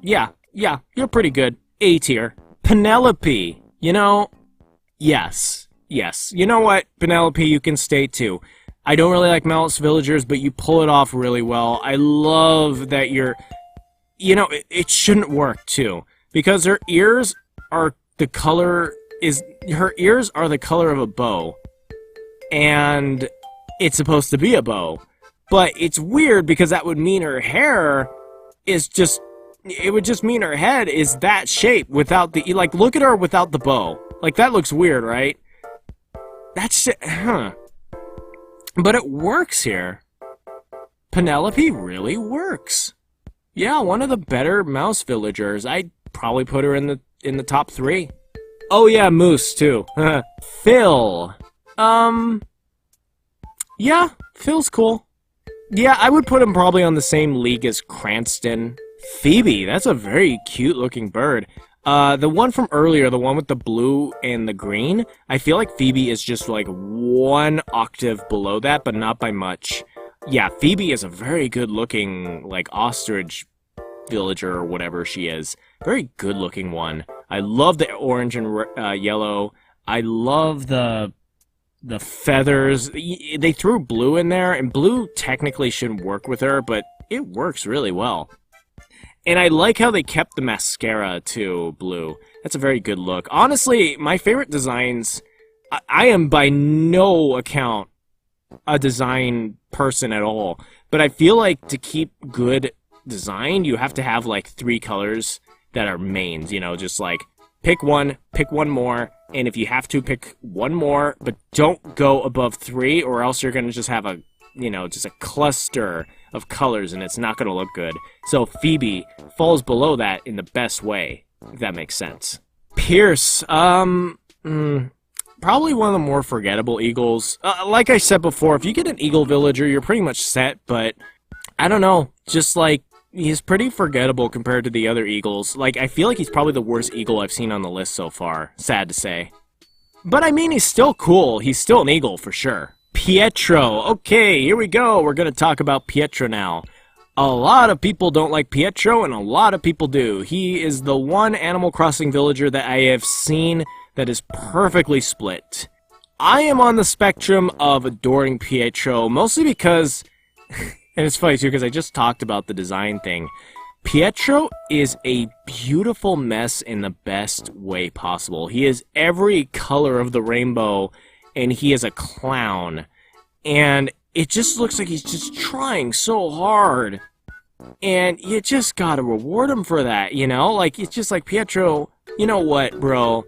Yeah, you're pretty good. A tier. Penelope. You know, yes. You know what, Penelope, you can stay, too. I don't really like mouse villagers, but you pull it off really well. I love that you're... You know, it shouldn't work, too. Because her ears are the color... Her ears are the color of a bow. And it's supposed to be a bow. But it's weird because that would mean her hair is just... It would just mean her head is that shape without the... Like, look at her without the bow. Like, that looks weird, right? That's... Huh. But it works here. Penelope really works. Yeah, one of the better mouse villagers. I'd probably put her in the top 3. Oh yeah, Moose too. Phil. Yeah, Phil's cool. Yeah, I would put him probably on the same league as Cranston. Phoebe, that's a very cute looking bird. The one from earlier, the one with the blue and the green, I feel like Phoebe is just like 1 octave below that, but not by much. Yeah, Phoebe is a very good-looking, like, ostrich villager or whatever she is. Very good-looking one. I love the orange and yellow. I love the feathers. They threw blue in there, and blue technically shouldn't work with her, but it works really well. And I like how they kept the mascara, too, blue. That's a very good look. Honestly, my favorite designs... I am by no account a design person at all, but I feel like to keep good design, you have to have, like, 3 colors that are mains, you know, just, like, pick one more, and if you have to, pick 1 more, but don't go above 3, or else you're gonna just have a, you know, just a cluster of colors, and it's not gonna look good. So Phoebe falls below that in the best way, if that makes sense. Pierce, probably one of the more forgettable eagles. Like I said before, if you get an eagle villager, you're pretty much set, but I don't know, just like, he's pretty forgettable compared to the other eagles. Like, I feel like he's probably the worst eagle I've seen on the list so far, sad to say. But I mean, he's still cool, he's still an eagle for sure. Pietro, okay, here we go, we're gonna talk about Pietro now. A lot of people don't like Pietro, and a lot of people do. He is the one Animal Crossing villager that I have seen that is perfectly split. I am on the spectrum of adoring Pietro, mostly because, and it's funny too, because I just talked about the design thing. Pietro is a beautiful mess in the best way possible. He is every color of the rainbow, and he is a clown. And it just looks like he's just trying so hard. And you just gotta reward him for that, you know? Like, it's just like, Pietro, you know what, bro?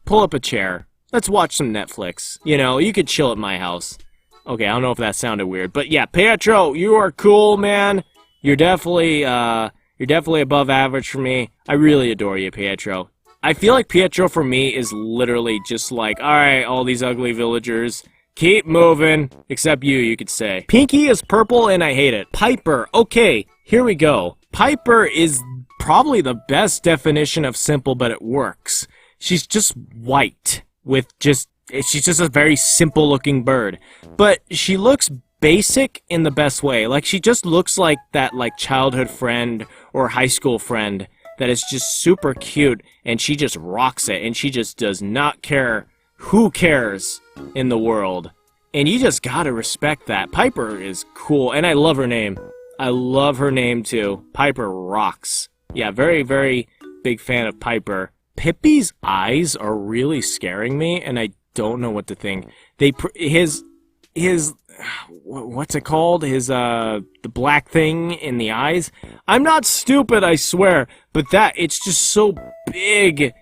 Pull up a chair. Let's watch some Netflix. You know, you could chill at my house. Okay, I don't know if that sounded weird, but yeah, Pietro, you are cool, man. You're definitely above average for me. I really adore you, Pietro. I feel like Pietro for me is literally just like, alright, all these ugly villagers, keep moving, except you could say. Pinky is purple and I hate it. Piper, okay, here we go. Piper is probably the best definition of simple, but it works. She's just white with she's just a very simple looking bird. But she looks basic in the best way. Like, she just looks like that, like, childhood friend or high school friend that is just super cute, and she just rocks it, and she just does not care who cares in the world. And you just gotta respect that. Piper is cool, and I love her name. I love her name too. Piper rocks. Yeah, very, very big fan of Piper. Pippi's eyes are really scaring me, and I don't know what to think. His what's it called? The black thing in the eyes. I'm not stupid, I swear, but it's just so big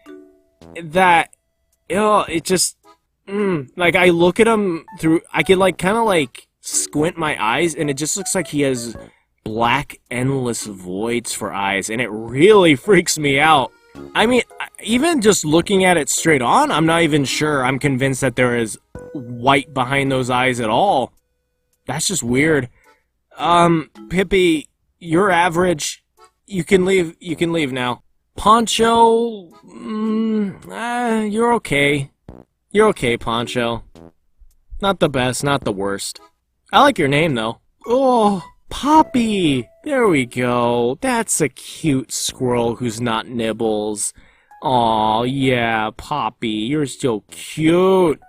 that, it just, like, I look at him through, I can, like, kind of, like, squint my eyes, and it just looks like he has black, endless voids for eyes, and it really freaks me out. I mean, even just looking at it straight on, I'm not even sure I'm convinced that there is white behind those eyes at all. That's just weird. Pippi, you're average. You can leave now. Poncho, you're okay. You're okay, Poncho. Not the best, not the worst. I like your name, though. Oh, Poppy! There we go. That's a cute squirrel who's not Nibbles. Aw, yeah, Poppy, you're so cute.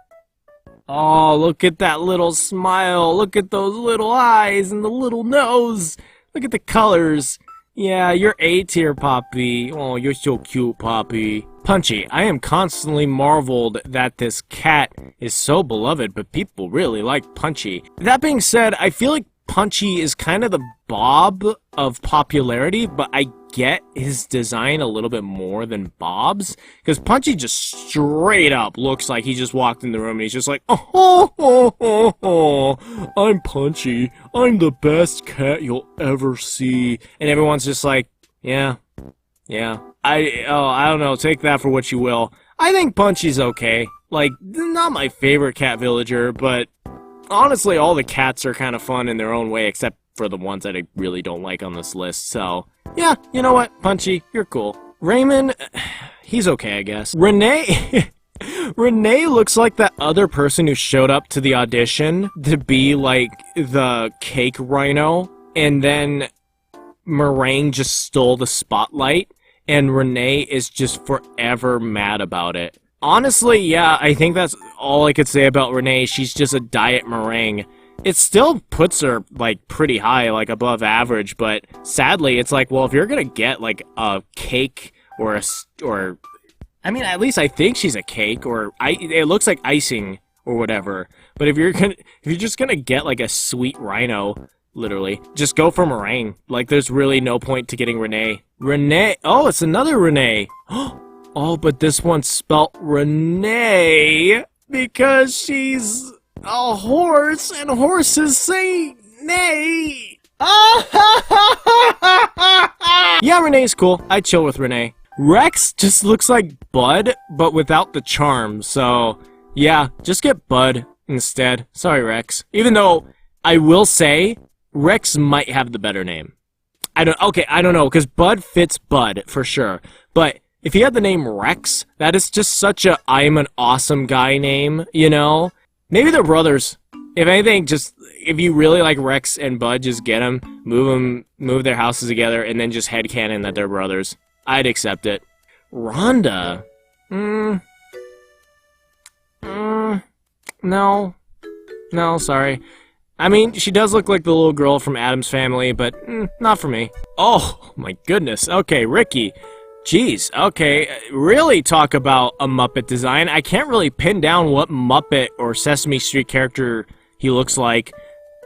Oh, look at that little smile. Look at those little eyes and the little nose. Look at the colors. Yeah, you're A tier, Poppy. Oh, you're so cute, Poppy. Punchy, I am constantly marveled that this cat is so beloved, but people really like Punchy. That being said, I feel like Punchy is kind of the Bob of popularity, but I get his design a little bit more than Bob's, because Punchy just straight up looks like he just walked in the room and he's just like, oh, I'm Punchy, I'm the best cat you'll ever see, and everyone's just like, yeah, I don't know, take that for what you will. I think Punchy's okay, like, not my favorite cat villager, but honestly, all the cats are kind of fun in their own way, except for the ones that I really don't like on this list, so, yeah, you know what, Punchy, you're cool. Raymond, he's okay, I guess. Renee... Renee looks like that other person who showed up to the audition to be, like, the cake rhino, and then Meringue just stole the spotlight, and Renee is just forever mad about it. Honestly, yeah, I think that's all I could say about Renee. She's just a diet meringue. It still puts her, like, pretty high, like, above average, but sadly, it's like, well, if you're gonna get, like, a cake or I mean, at least I think she's a cake, or it looks like icing or whatever. But if you're just gonna get like a sweet rhino, literally, just go for meringue. Like, there's really no point to getting Renee. Renee, oh, it's another Renee. Oh, but this one's spelt Renee because she's a horse, and horses say nay. Yeah, Renee's cool. I'd chill with Renee. Rex just looks like Bud, but without the charm, so yeah, just get Bud instead. Sorry, Rex. Even though, I will say, Rex might have the better name. I don't know, because Bud fits Bud, for sure. But if he had the name Rex, that is just such a I'm an awesome guy name, you know? Maybe they're brothers. If anything, just, if you really like Rex and Bud, just get them, move their houses together, and then just headcanon that they're brothers. I'd accept it. Rhonda? No, sorry. I mean, she does look like the little girl from Addams Family, but not for me. Oh, my goodness. Okay, Ricky. Jeez, okay, really talk about a Muppet design. I can't really pin down what Muppet or Sesame Street character he looks like.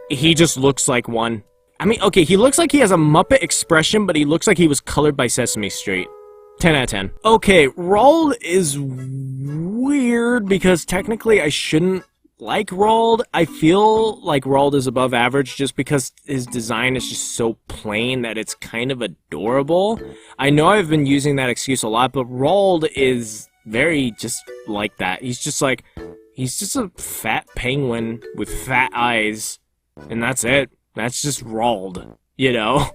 He just looks like one. I mean, okay, he looks like he has a Muppet expression, but he looks like he was colored by Sesame Street. 10 out of 10. Okay, Roald is weird because technically I shouldn't like Roald. I feel like Roald is above average just because his design is just so plain that it's kind of adorable. I know I've been using that excuse a lot, but Roald is very just like that. He's just a fat penguin with fat eyes, and that's it. That's just Roald, you know?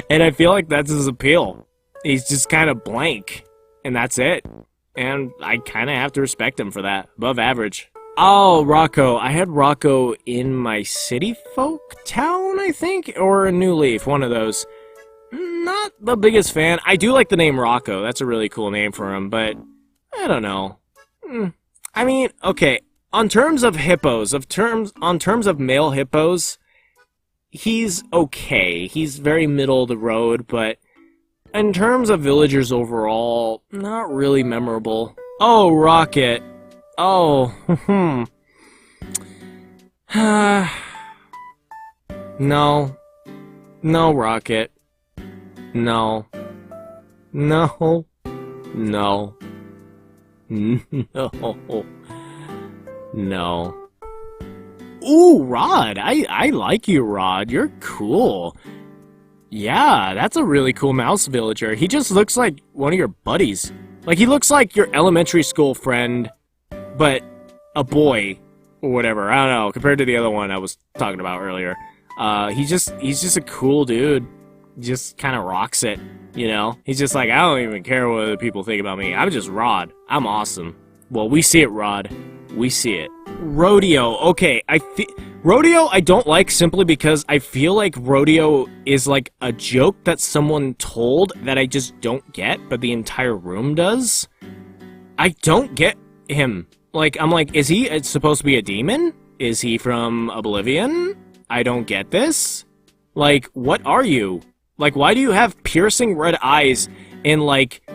And I feel like that's his appeal. He's just kind of blank, and that's it. And I kind of have to respect him for that. Above average. Oh, Rocco. I had Rocco in my City Folk town, I think? Or a New Leaf, one of those. Not the biggest fan. I do like the name Rocco. That's a really cool name for him, but I don't know. I mean, okay. On terms of hippos, on terms of male hippos, he's okay. He's very middle of the road, but in terms of villagers overall, not really memorable. Oh, Rocket. Oh, No. No, Rocket. No. No. No. No. No. Ooh, Rod. I like you, Rod. You're cool. Yeah, that's a really cool mouse villager. He just looks like one of your buddies. Like, he looks like your elementary school friend, but a boy, or whatever. I don't know, compared to the other one I was talking about earlier. He's just a cool dude. Just kind of rocks it, you know? He's just like, I don't even care what other people think about me. I'm just Rod. I'm awesome. Well, we see it, Rod. We see it. Rodeo. Okay, Rodeo I don't like simply because I feel like Rodeo is like a joke that someone told that I just don't get, but the entire room does. I don't get him. Like, I'm like, is he supposed to be a demon? Is he from Oblivion? I don't get this. Like, what are you? Like, why do you have piercing red eyes and, like,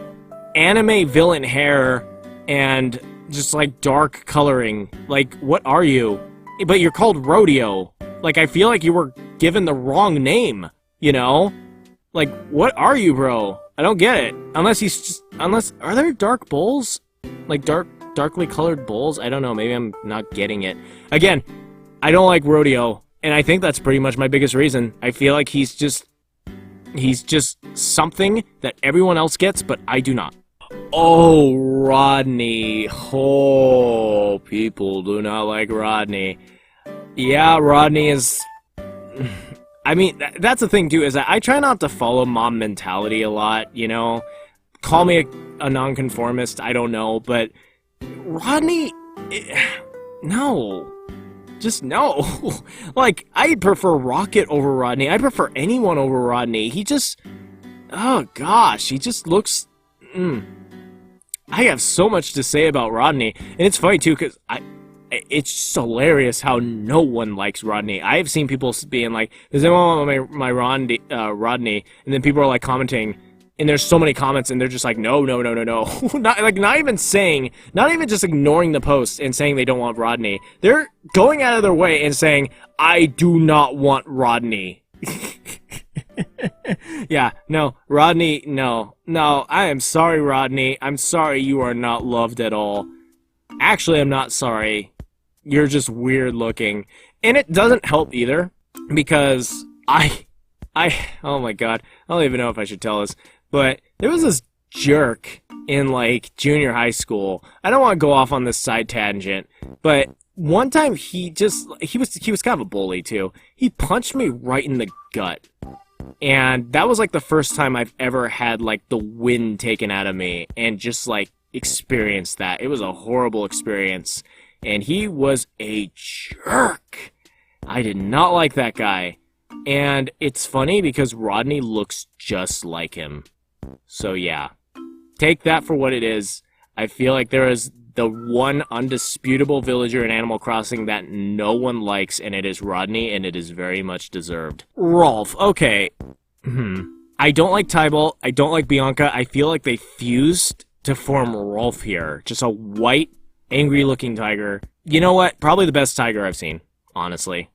anime villain hair and just, like, dark coloring? Like, what are you? But you're called Rodeo. Like, I feel like you were given the wrong name, you know? Like, what are you, bro? I don't get it. Are there dark bulls? Like, darkly colored bulls? I don't know, maybe I'm not getting it. Again, I don't like Rodeo, and I think that's pretty much my biggest reason. I feel like he's just something that everyone else gets, but I do not. Oh, Rodney. Oh, people do not like Rodney. Yeah, Rodney is... I mean, that's the thing, too, is that I try not to follow mom mentality a lot, you know? call me a nonconformist, I don't know, but Rodney, no. Just no. Like, I prefer Rocket over Rodney. I prefer anyone over Rodney. He just, oh gosh, he just looks, I have so much to say about Rodney, and it's funny too, because it's just hilarious how no one likes Rodney. I have seen people being like, does anyone want my Rodney, and then people are like commenting, and there's so many comments, and they're just like, no. not even just ignoring the post and saying they don't want Rodney. They're going out of their way and saying, I do not want Rodney. Yeah, no, Rodney, no, I am sorry, Rodney. I'm sorry you are not loved at all. Actually, I'm not sorry. You're just weird looking. And it doesn't help either, because oh my god, I don't even know if I should tell this, but there was this jerk in, like, junior high school. I don't want to go off on this side tangent, but one time he was kind of a bully too. He punched me right in the gut. And that was, like, the first time I've ever had, like, the wind taken out of me and just, like, experienced that. It was a horrible experience. And he was a jerk. I did not like that guy. And it's funny because Rodney looks just like him. So yeah, take that for what it is. I feel like there is the one undisputable villager in Animal Crossing that no one likes, and it is Rodney, and it is very much deserved. Rolf, okay. I don't like Tybalt. I don't like Bianca. I feel like they fused to form Rolf here. Just a white, angry-looking tiger. You know what? Probably the best tiger I've seen, honestly.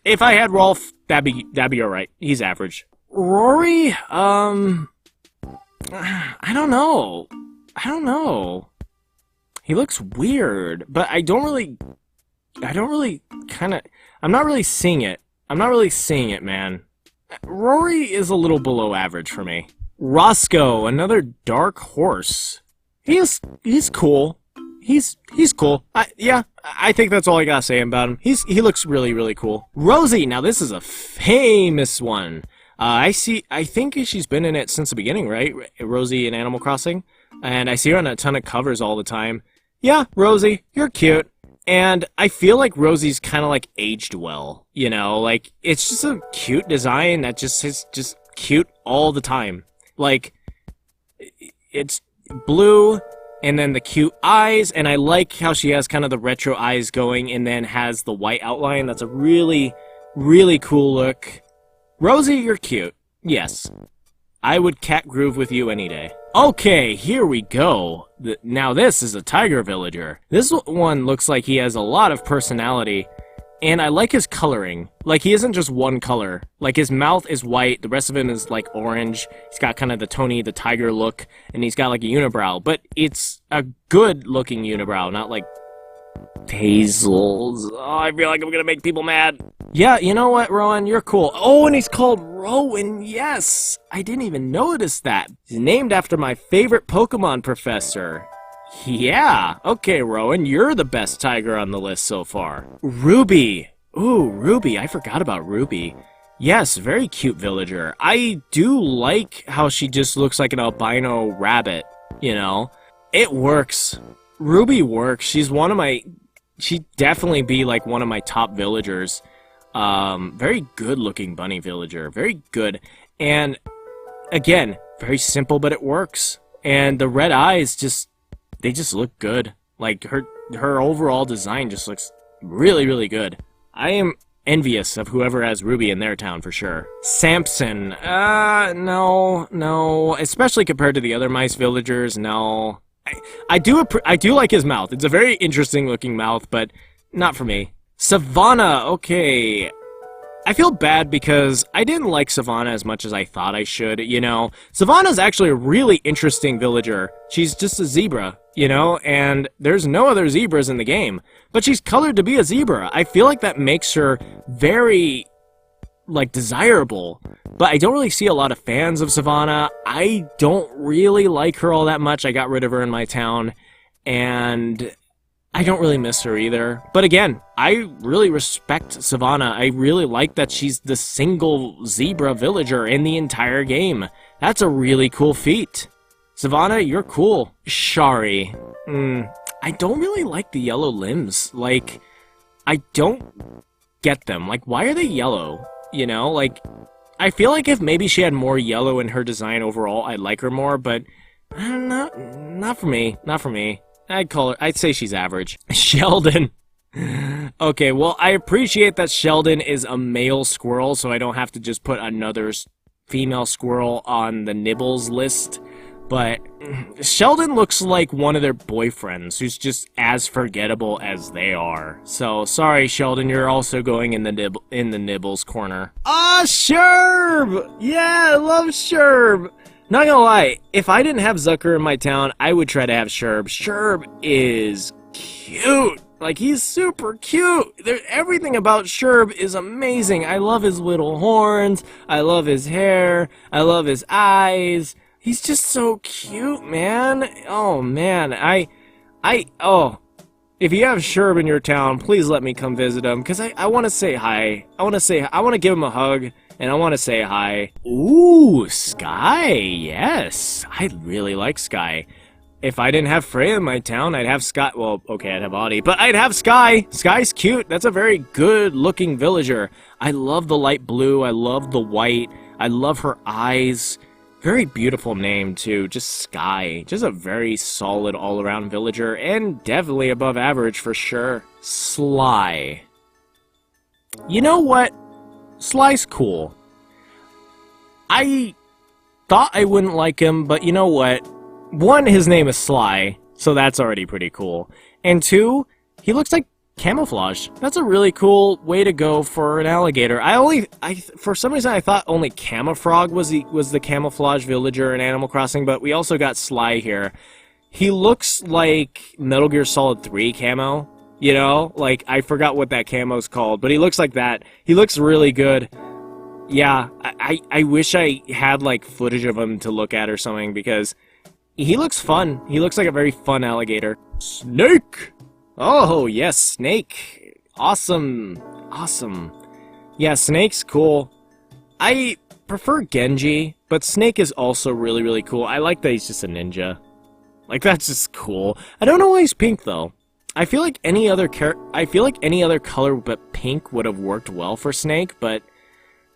If I had Rolf, that'd be alright. He's average. Rory, I don't know. He looks weird, but I'm not really seeing it, man. Rory is a little below average for me. Roscoe, another dark horse. He's cool. He's cool. I think that's all I gotta say about him. He looks really, really cool. Rosie, now this is a famous one. I think she's been in it since the beginning, right? Rosie in Animal Crossing. And I see her on a ton of covers all the time. Yeah, Rosie, you're cute. And I feel like Rosie's kind of like aged well, you know? Like, it's just a cute design that just is just cute all the time. Like, it's blue, and then the cute eyes, and I like how she has kind of the retro eyes going, and then has the white outline. That's a really, really cool look. Rosie, you're cute. Yes. I would cat groove with you any day. Okay, here we go. Now this is a tiger villager. This one looks like he has a lot of personality, and I like his coloring. Like, he isn't just one color. Like, his mouth is white, the rest of him is, like, orange. He's got kind of the Tony the Tiger look, and he's got, like, a unibrow. But it's a good-looking unibrow, not, like, Hazel's. Oh, I feel like I'm gonna make people mad. Yeah, you know what, Rowan? You're cool. Oh, and he's called Rowan, yes! I didn't even notice that. He's named after my favorite Pokemon professor. Yeah, okay, Rowan, you're the best tiger on the list so far. Ruby. Ooh, Ruby, I forgot about Ruby. Yes, very cute villager. I do like how she just looks like an albino rabbit, you know? It works. Ruby works. She'd definitely be like one of my top villagers. Very good looking bunny villager. Very good. And again, very simple, but it works. And the red eyes they just look good. Like, her overall design just looks really, really good. I am envious of whoever has Ruby in their town for sure. Samson, no. Especially compared to the other mice villagers, no. I do like his mouth. It's a very interesting looking mouth, but not for me. Savannah, okay. I feel bad because I didn't like Savannah as much as I thought I should, you know? Savannah's actually a really interesting villager. She's just a zebra, you know? And there's no other zebras in the game. But she's colored to be a zebra. I feel like that makes her very, like, desirable. But I don't really see a lot of fans of Savannah. I don't really like her all that much. I got rid of her in my town. And I don't really miss her either. But again, I really respect Savannah. I really like that she's the single zebra villager in the entire game. That's a really cool feat. Savannah, you're cool. Shari. I don't really like the yellow limbs. Like, I don't get them. Like, why are they yellow? You know, like, I feel like if maybe she had more yellow in her design overall, I'd like her more, but not for me. Not for me. I'd say she's average. Sheldon. Okay, well, I appreciate that Sheldon is a male squirrel, so I don't have to just put another female squirrel on the nibbles list. But Sheldon looks like one of their boyfriends who's just as forgettable as they are. So, sorry, Sheldon, you're also going in the nibbles corner. Ah, Sherb! Yeah, I love Sherb! Not gonna lie, if I didn't have Zucker in my town, I would try to have Sherb. Sherb is cute! Like, he's super cute! Everything about Sherb is amazing. I love his little horns, I love his hair, I love his eyes. He's just so cute, man. Oh, man. If you have Sherb in your town, please let me come visit him, because I want to say hi. I want to give him a hug, and I want to say hi. Ooh, Sky, yes. I really like Sky. If I didn't have Freya in my town, I'd have Sky. Well, okay, I'd have Audie, but I'd have Sky. Sky's cute. That's a very good-looking villager. I love the light blue. I love the white. I love her eyes. Very beautiful name, too. Just Sky. Just a very solid all-around villager, and definitely above average for sure. Sly. You know what? Sly's cool. I thought I wouldn't like him, but you know what? One, his name is Sly, so that's already pretty cool. And two, he looks like camouflage. That's a really cool way to go for an alligator. For some reason I thought only Cama Frog was the camouflage villager in Animal Crossing, but we also got Sly here. He looks like Metal Gear Solid 3 camo, you know? Like, I forgot what that camo's called, but he looks like that. He looks really good. Yeah, I wish I had, like, footage of him to look at or something, because he looks fun. He looks like a very fun alligator. Snake! Oh, yes, Snake. Awesome. Awesome. Yeah, Snake's cool. I prefer Genji, but Snake is also really, really cool. I like that he's just a ninja. Like, that's just cool. I don't know why he's pink, though. I feel like any other color but pink would have worked well for Snake, but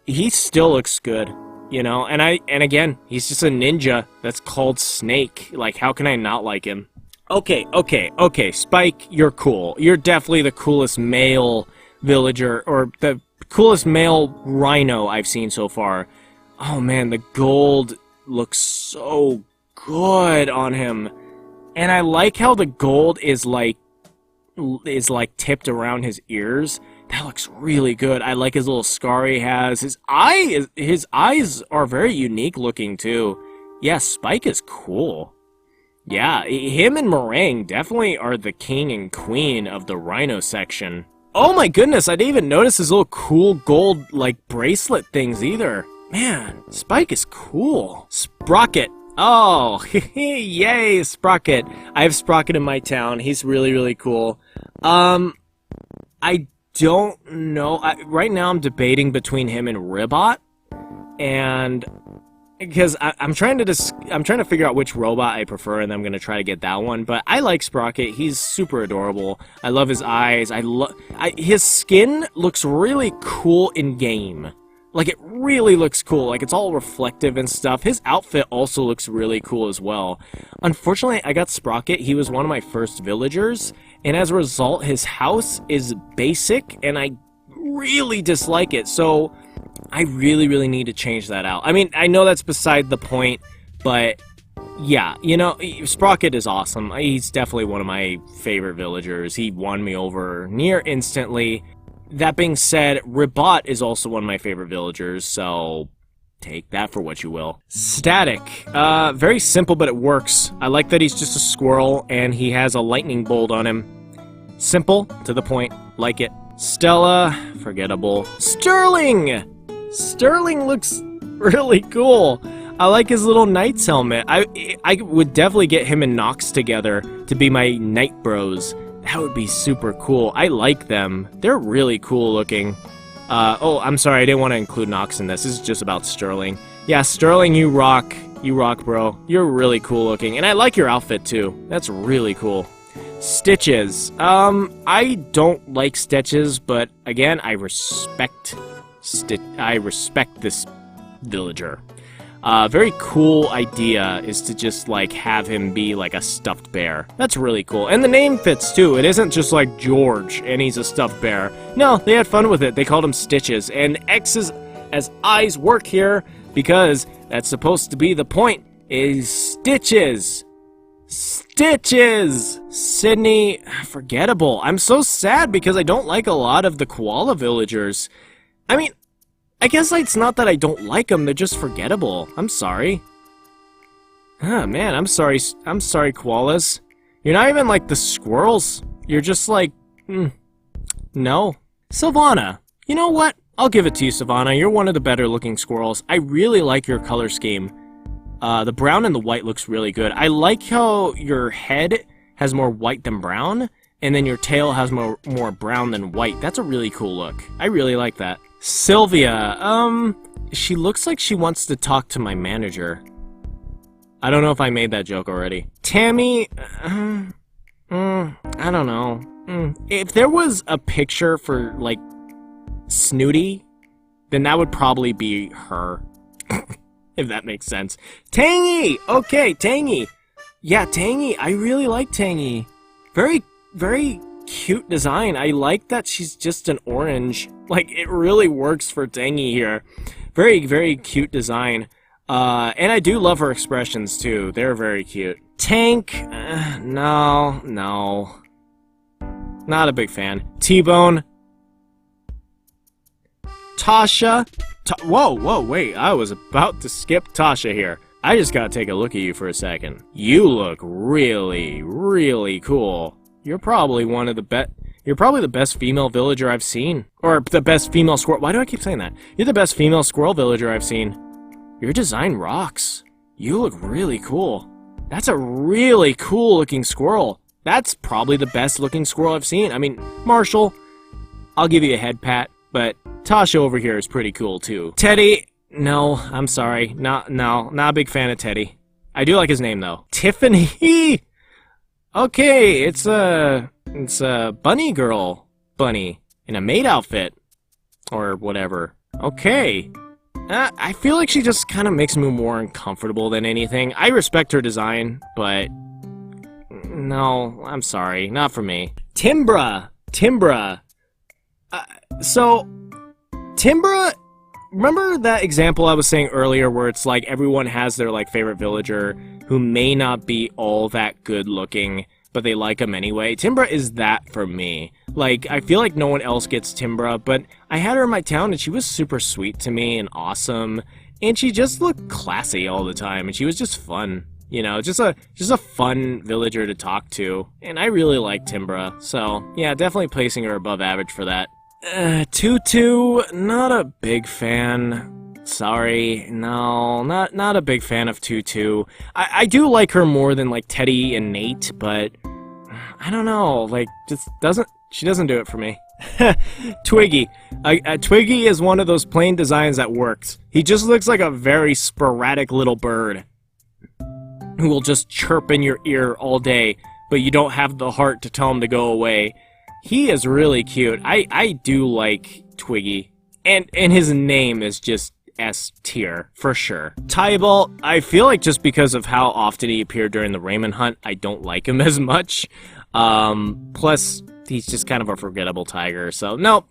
he still looks good, you know? And again, he's just a ninja that's called Snake. Like, how can I not like him? Okay, Spike, you're cool. You're definitely the coolest male villager, or the coolest male rhino I've seen so far. Oh man, the gold looks so good on him. And I like how the gold is like tipped around his ears. That looks really good. I like his little scar he has. His eyes are very unique looking too. Yeah, Spike is cool. Yeah, him and Meringue definitely are the king and queen of the rhino section. Oh my goodness, I didn't even notice his little cool gold, like, bracelet things either. Man, Spike is cool. Sprocket. Oh, yay, Sprocket. I have Sprocket in my town. He's really, really cool. I don't know. Right now I'm debating between him and Ribbot. And because I'm trying to figure out which robot I prefer, and I'm gonna try to get that one. But I like Sprocket. He's super adorable. I love his eyes. His skin looks really cool in game. Like, it really looks cool. Like, it's all reflective and stuff. His outfit also looks really cool as well. Unfortunately, I got Sprocket. He was one of my first villagers, and as a result, his house is basic, and I really dislike it. So I really, really need to change that out. I mean, I know that's beside the point, but yeah, you know, Sprocket is awesome. He's definitely one of my favorite villagers. He won me over near instantly. That being said, Ribbot is also one of my favorite villagers, so take that for what you will. Static. Very simple, but it works. I like that he's just a squirrel, and he has a lightning bolt on him. Simple, to the point, like it. Stella, forgettable. Sterling! Sterling looks really cool. I like his little knight's helmet. I would definitely get him and Nox together to be my knight bros. That would be super cool. I like them. They're really cool looking. Oh, I'm sorry, I didn't want to include Nox in this. This is just about Sterling. Yeah, Sterling, you rock. You rock, bro. You're really cool looking. And I like your outfit, too. That's really cool. Stitches. I don't like Stitches, but again, I respect this villager. Very cool idea is to just, like, have him be, like, a stuffed bear. That's really cool. And the name fits, too. It isn't just, like, George, and he's a stuffed bear. No, they had fun with it. They called him Stitches. And X's as eyes work here, because that's supposed to be the point, is Stitches. Stitches! Sydney, forgettable. I'm so sad because I don't like a lot of the koala villagers. I mean, I guess it's not that I don't like them, they're just forgettable. I'm sorry. Oh man, I'm sorry koalas. You're not even like the squirrels. You're just like, no. Savannah, you know what? I'll give it to you, Savannah. You're one of the better looking squirrels. I really like your color scheme. The brown and the white looks really good. I like how your head has more white than brown, and then your tail has more brown than white. That's a really cool look. I really like that. Sylvia, she looks like she wants to talk to my manager. I don't know if I made that joke already. Tammy, I don't know. If there was a picture for, like, Snooty, then that would probably be her. If that makes sense. Tangy! Okay, Tangy. Yeah, Tangy. I really like Tangy. Very, very cute design. I like that she's just an orange. Like, it really works for Tangy here. Very, very cute design. And I do love her expressions, too. They're very cute. Tank? No. Not a big fan. T-Bone? Tasha? Whoa, wait, I was about to skip Tasha here. I just gotta take a look at you for a second. You look really, really cool. You're probably the best female villager I've seen. Or the best female squirrel. Why do I keep saying that? You're the best female squirrel villager I've seen. Your design rocks. You look really cool. That's a really cool looking squirrel. That's probably the best looking squirrel I've seen. I mean, Marshall, I'll give you a head pat, but Tasha over here is pretty cool too. Teddy, no, I'm sorry. Not a big fan of Teddy. I do like his name though. Tiffany! Okay, it's a bunny girl bunny in a maid outfit. Or whatever. Okay. I feel like she just kind of makes me more uncomfortable than anything. I respect her design, but no, I'm sorry, not for me. Timbra. So, Timbra, remember that example I was saying earlier where it's like everyone has their like favorite villager who may not be all that good looking, but they like him anyway? Timbra is that for me. Like, I feel like no one else gets Timbra, but I had her in my town and she was super sweet to me and awesome, and she just looked classy all the time, and she was just fun. You know, just a fun villager to talk to, and I really like Timbra, so yeah, definitely placing her above average for that. Tutu, not a big fan. Sorry, no, not a big fan of Tutu. I do like her more than like Teddy and Nate, but I don't know, like, she doesn't do it for me. Twiggy. Twiggy is one of those plain designs that works. He just looks like a very sporadic little bird who will just chirp in your ear all day, but you don't have the heart to tell him to go away. He is really cute. I do like Twiggy. And his name is just S tier, for sure. Tybalt, I feel like just because of how often he appeared during the Raymond hunt, I don't like him as much. Plus, he's just kind of a forgettable tiger, so nope,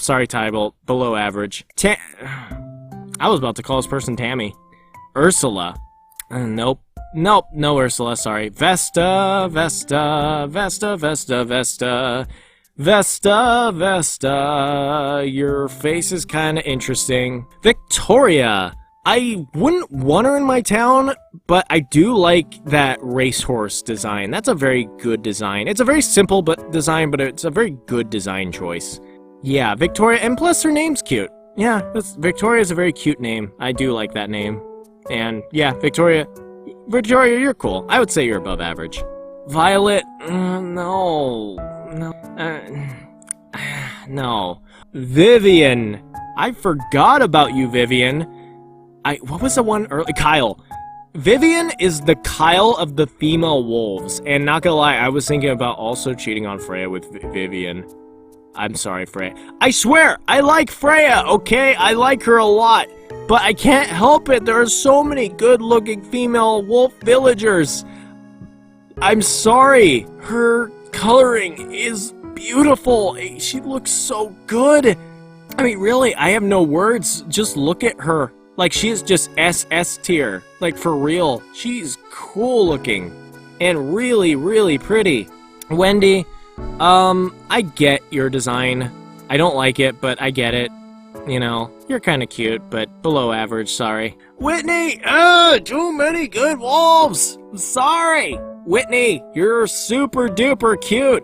sorry Tybalt, below average. I was about to call this person Tammy. Ursula. Nope, no Ursula, sorry. Vesta, your face is kinda interesting. Victoria! I wouldn't want her in my town, but I do like that racehorse design. That's a very good design. It's a very simple design, but it's a very good design choice. Yeah, Victoria, and plus her name's cute. Yeah, Victoria's a very cute name. I do like that name. And yeah, Victoria, you're cool. I would say you're above average. Violet, no. Vivian, I forgot about you, Vivian. What was the one early? Kyle. Vivian is the Kyle of the female wolves, and not gonna lie, I was thinking about also cheating on Freya with Vivian. I'm sorry, Freya. I swear, I like Freya, okay? I like her a lot, but I can't help it. There are so many good-looking female wolf villagers. I'm sorry. Her coloring is beautiful. She looks so good. I mean, really, I have no words. Just look at her. Like, she is just SS tier. Like, for real. She's cool looking. And really, really pretty. Wendy, I get your design. I don't like it, but I get it. You know, you're kind of cute, but below average, sorry. Whitney! Too many good wolves! Sorry! Whitney, you're super duper cute!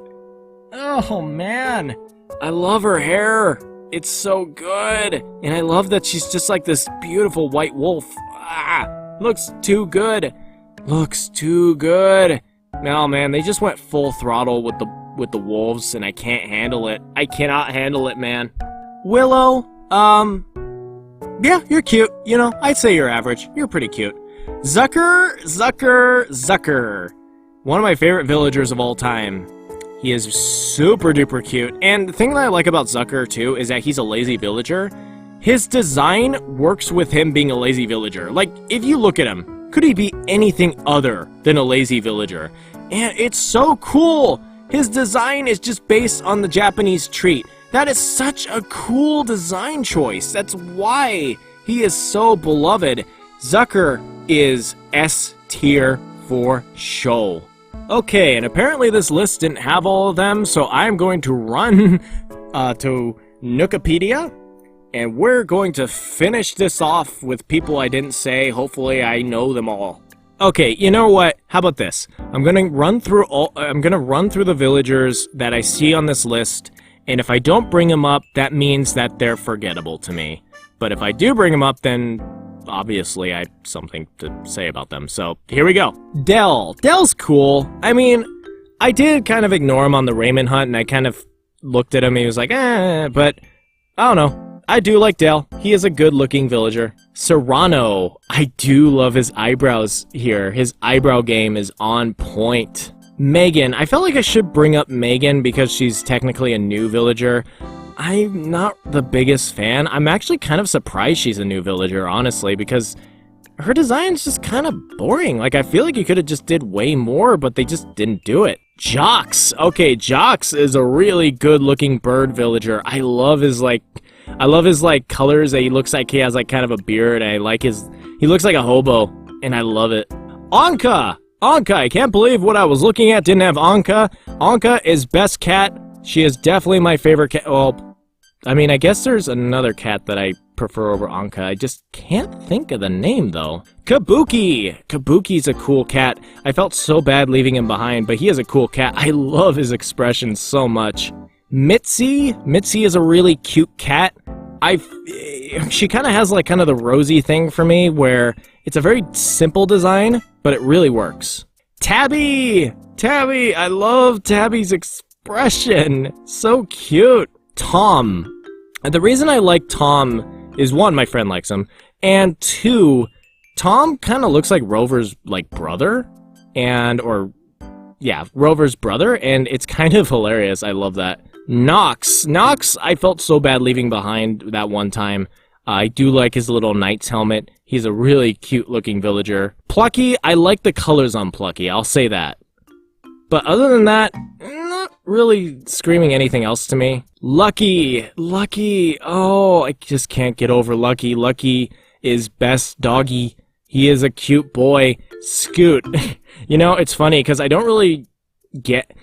Oh, man. I love her hair. It's so good. And I love that she's just like this beautiful white wolf. Looks too good. Looks too good. No, man, they just went full throttle with the wolves, and I can't handle it. I cannot handle it, man. Willow, yeah, you're cute. You know, I'd say you're average. You're pretty cute. Zucker. One of my favorite villagers of all time. He is super duper cute. And the thing that I like about Zucker, too, is that he's a lazy villager. His design works with him being a lazy villager. Like, if you look at him, could he be anything other than a lazy villager? And it's so cool. His design is just based on the Japanese treat. That is such a cool design choice. That's why he is so beloved. Zucker is S tier for show. Okay, and apparently this list didn't have all of them, so I'm going to run to Nookopedia, and we're going to finish this off with people I didn't say. Hopefully I know them all. Okay, you know what? How about this? I'm gonna run through the villagers that I see on this list, and if I don't bring them up, that means that they're forgettable to me. But if I do bring them up, then obviously I have something to say about them. So here we go. Dell's cool. I mean, I did kind of ignore him on the Raymond hunt, and I kind of looked at him and he was like, but I don't know. I do like Dell. He is a good-looking villager. Serrano. I do love his eyebrows here. His eyebrow game is on point. Megan. I felt like I should bring up Megan because she's technically a new villager. I'm not the biggest fan. I'm actually kind of surprised she's a new villager, honestly, because her design's just kind of boring. Like, I feel like you could have just did way more, but they just didn't do it. Jocks. Okay, Jocks is a really good-looking bird villager. I love his colors. He looks like he has like kind of a beard, and he looks like a hobo, and I love it. Anka, I can't believe what I was looking at didn't have Anka. Anka is best cat. She is definitely my favorite cat. Well, I mean, I guess there's another cat that I prefer over Anka. I just can't think of the name, though. Kabuki! Kabuki's a cool cat. I felt so bad leaving him behind, but he is a cool cat. I love his expression so much. Mitzi is a really cute cat. She kind of has like kind of the rosy thing for me, where it's a very simple design, but it really works. Tabby, I love Tabby's expression. So cute. Tom. And the reason I like Tom is, one, my friend likes him, and two, Tom kind of looks like Rover's like brother, Rover's brother, and it's kind of hilarious. I love that. Nox, I felt so bad leaving behind that one time. I do like his little knight's helmet. He's a really cute looking villager. Plucky, I like the colors on Plucky, I'll say that. But other than that, not really screaming anything else to me. Lucky, oh, I just can't get over Lucky. Lucky is best doggy. He is a cute boy. Scoot. You know, it's funny, because I don't really get...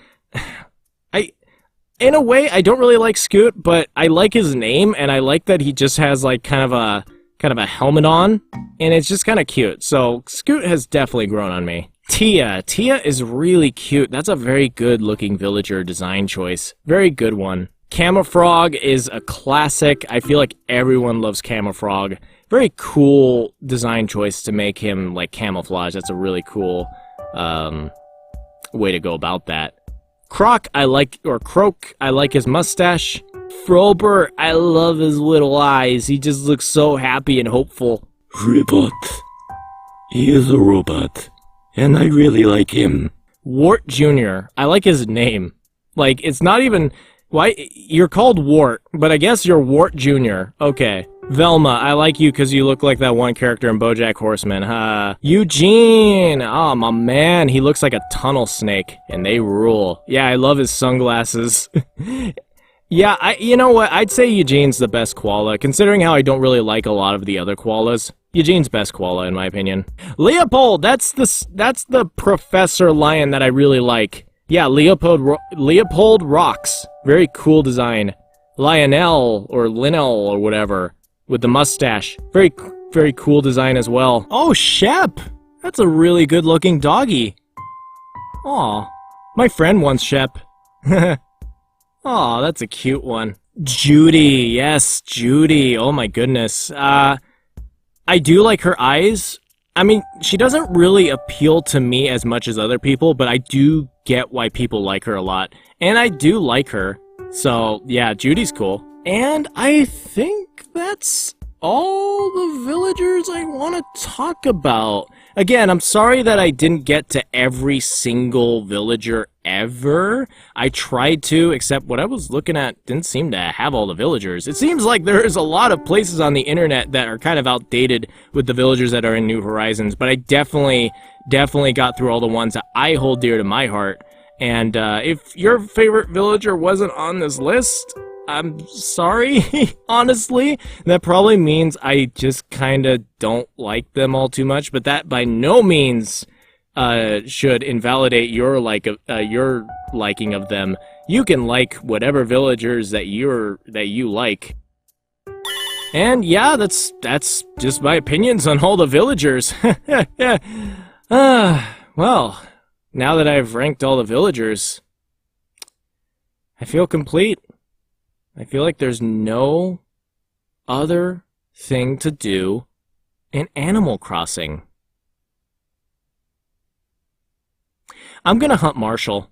In a way, I don't really like Scoot, but I like his name, and I like that he just has like kind of a helmet on, and it's just kind of cute. So Scoot has definitely grown on me. Tia is really cute. That's a very good looking villager design choice. Very good one. Cama Frog is a classic. I feel like everyone loves Cama Frog. Very cool design choice to make him like camouflage. That's a really cool way to go about that. Croc, Croak, I like his mustache. Frobert, I love his little eyes. He just looks so happy and hopeful. Ribbot. He is a robot, and I really like him. Wart Jr. I like his name. Like, it's not even... Why? You're called Wart, but I guess you're Wart Jr. Okay. Velma, I like you because you look like that one character in BoJack Horseman. Eugene! Oh, my man. He looks like a tunnel snake, and they rule. Yeah, I love his sunglasses. Yeah, you know what? I'd say Eugene's the best koala, considering how I don't really like a lot of the other koalas. Eugene's best koala, in my opinion. Leopold! That's the Professor Lion that I really like. Yeah, Leopold rocks. Very cool design. Lionel, or Linnell, or whatever, with the mustache. Very, very cool design as well. Oh, Shep! That's a really good-looking doggy. Aw. My friend wants Shep. Aw, that's a cute one. Judy, yes, Judy. Oh my goodness. I do like her eyes. I mean, she doesn't really appeal to me as much as other people, but I do get why people like her a lot. And I do like her. So, yeah, Judy's cool. And I think that's all the villagers I want to talk about. Again, I'm sorry that I didn't get to every single villager ever. I tried to, except what I was looking at didn't seem to have all the villagers. It seems like there's a lot of places on the internet that are kind of outdated with the villagers that are in New Horizons, but I definitely got through all the ones that I hold dear to my heart. And if your favorite villager wasn't on this list, I'm sorry, honestly. That probably means I just kind of don't like them all too much, but that by no means should invalidate your liking of them. You can like whatever villagers that you like. And yeah, that's just my opinions on all the villagers. Well, now that I've ranked all the villagers, I feel complete. I feel like there's no other thing to do in Animal Crossing. I'm gonna hunt Marshall.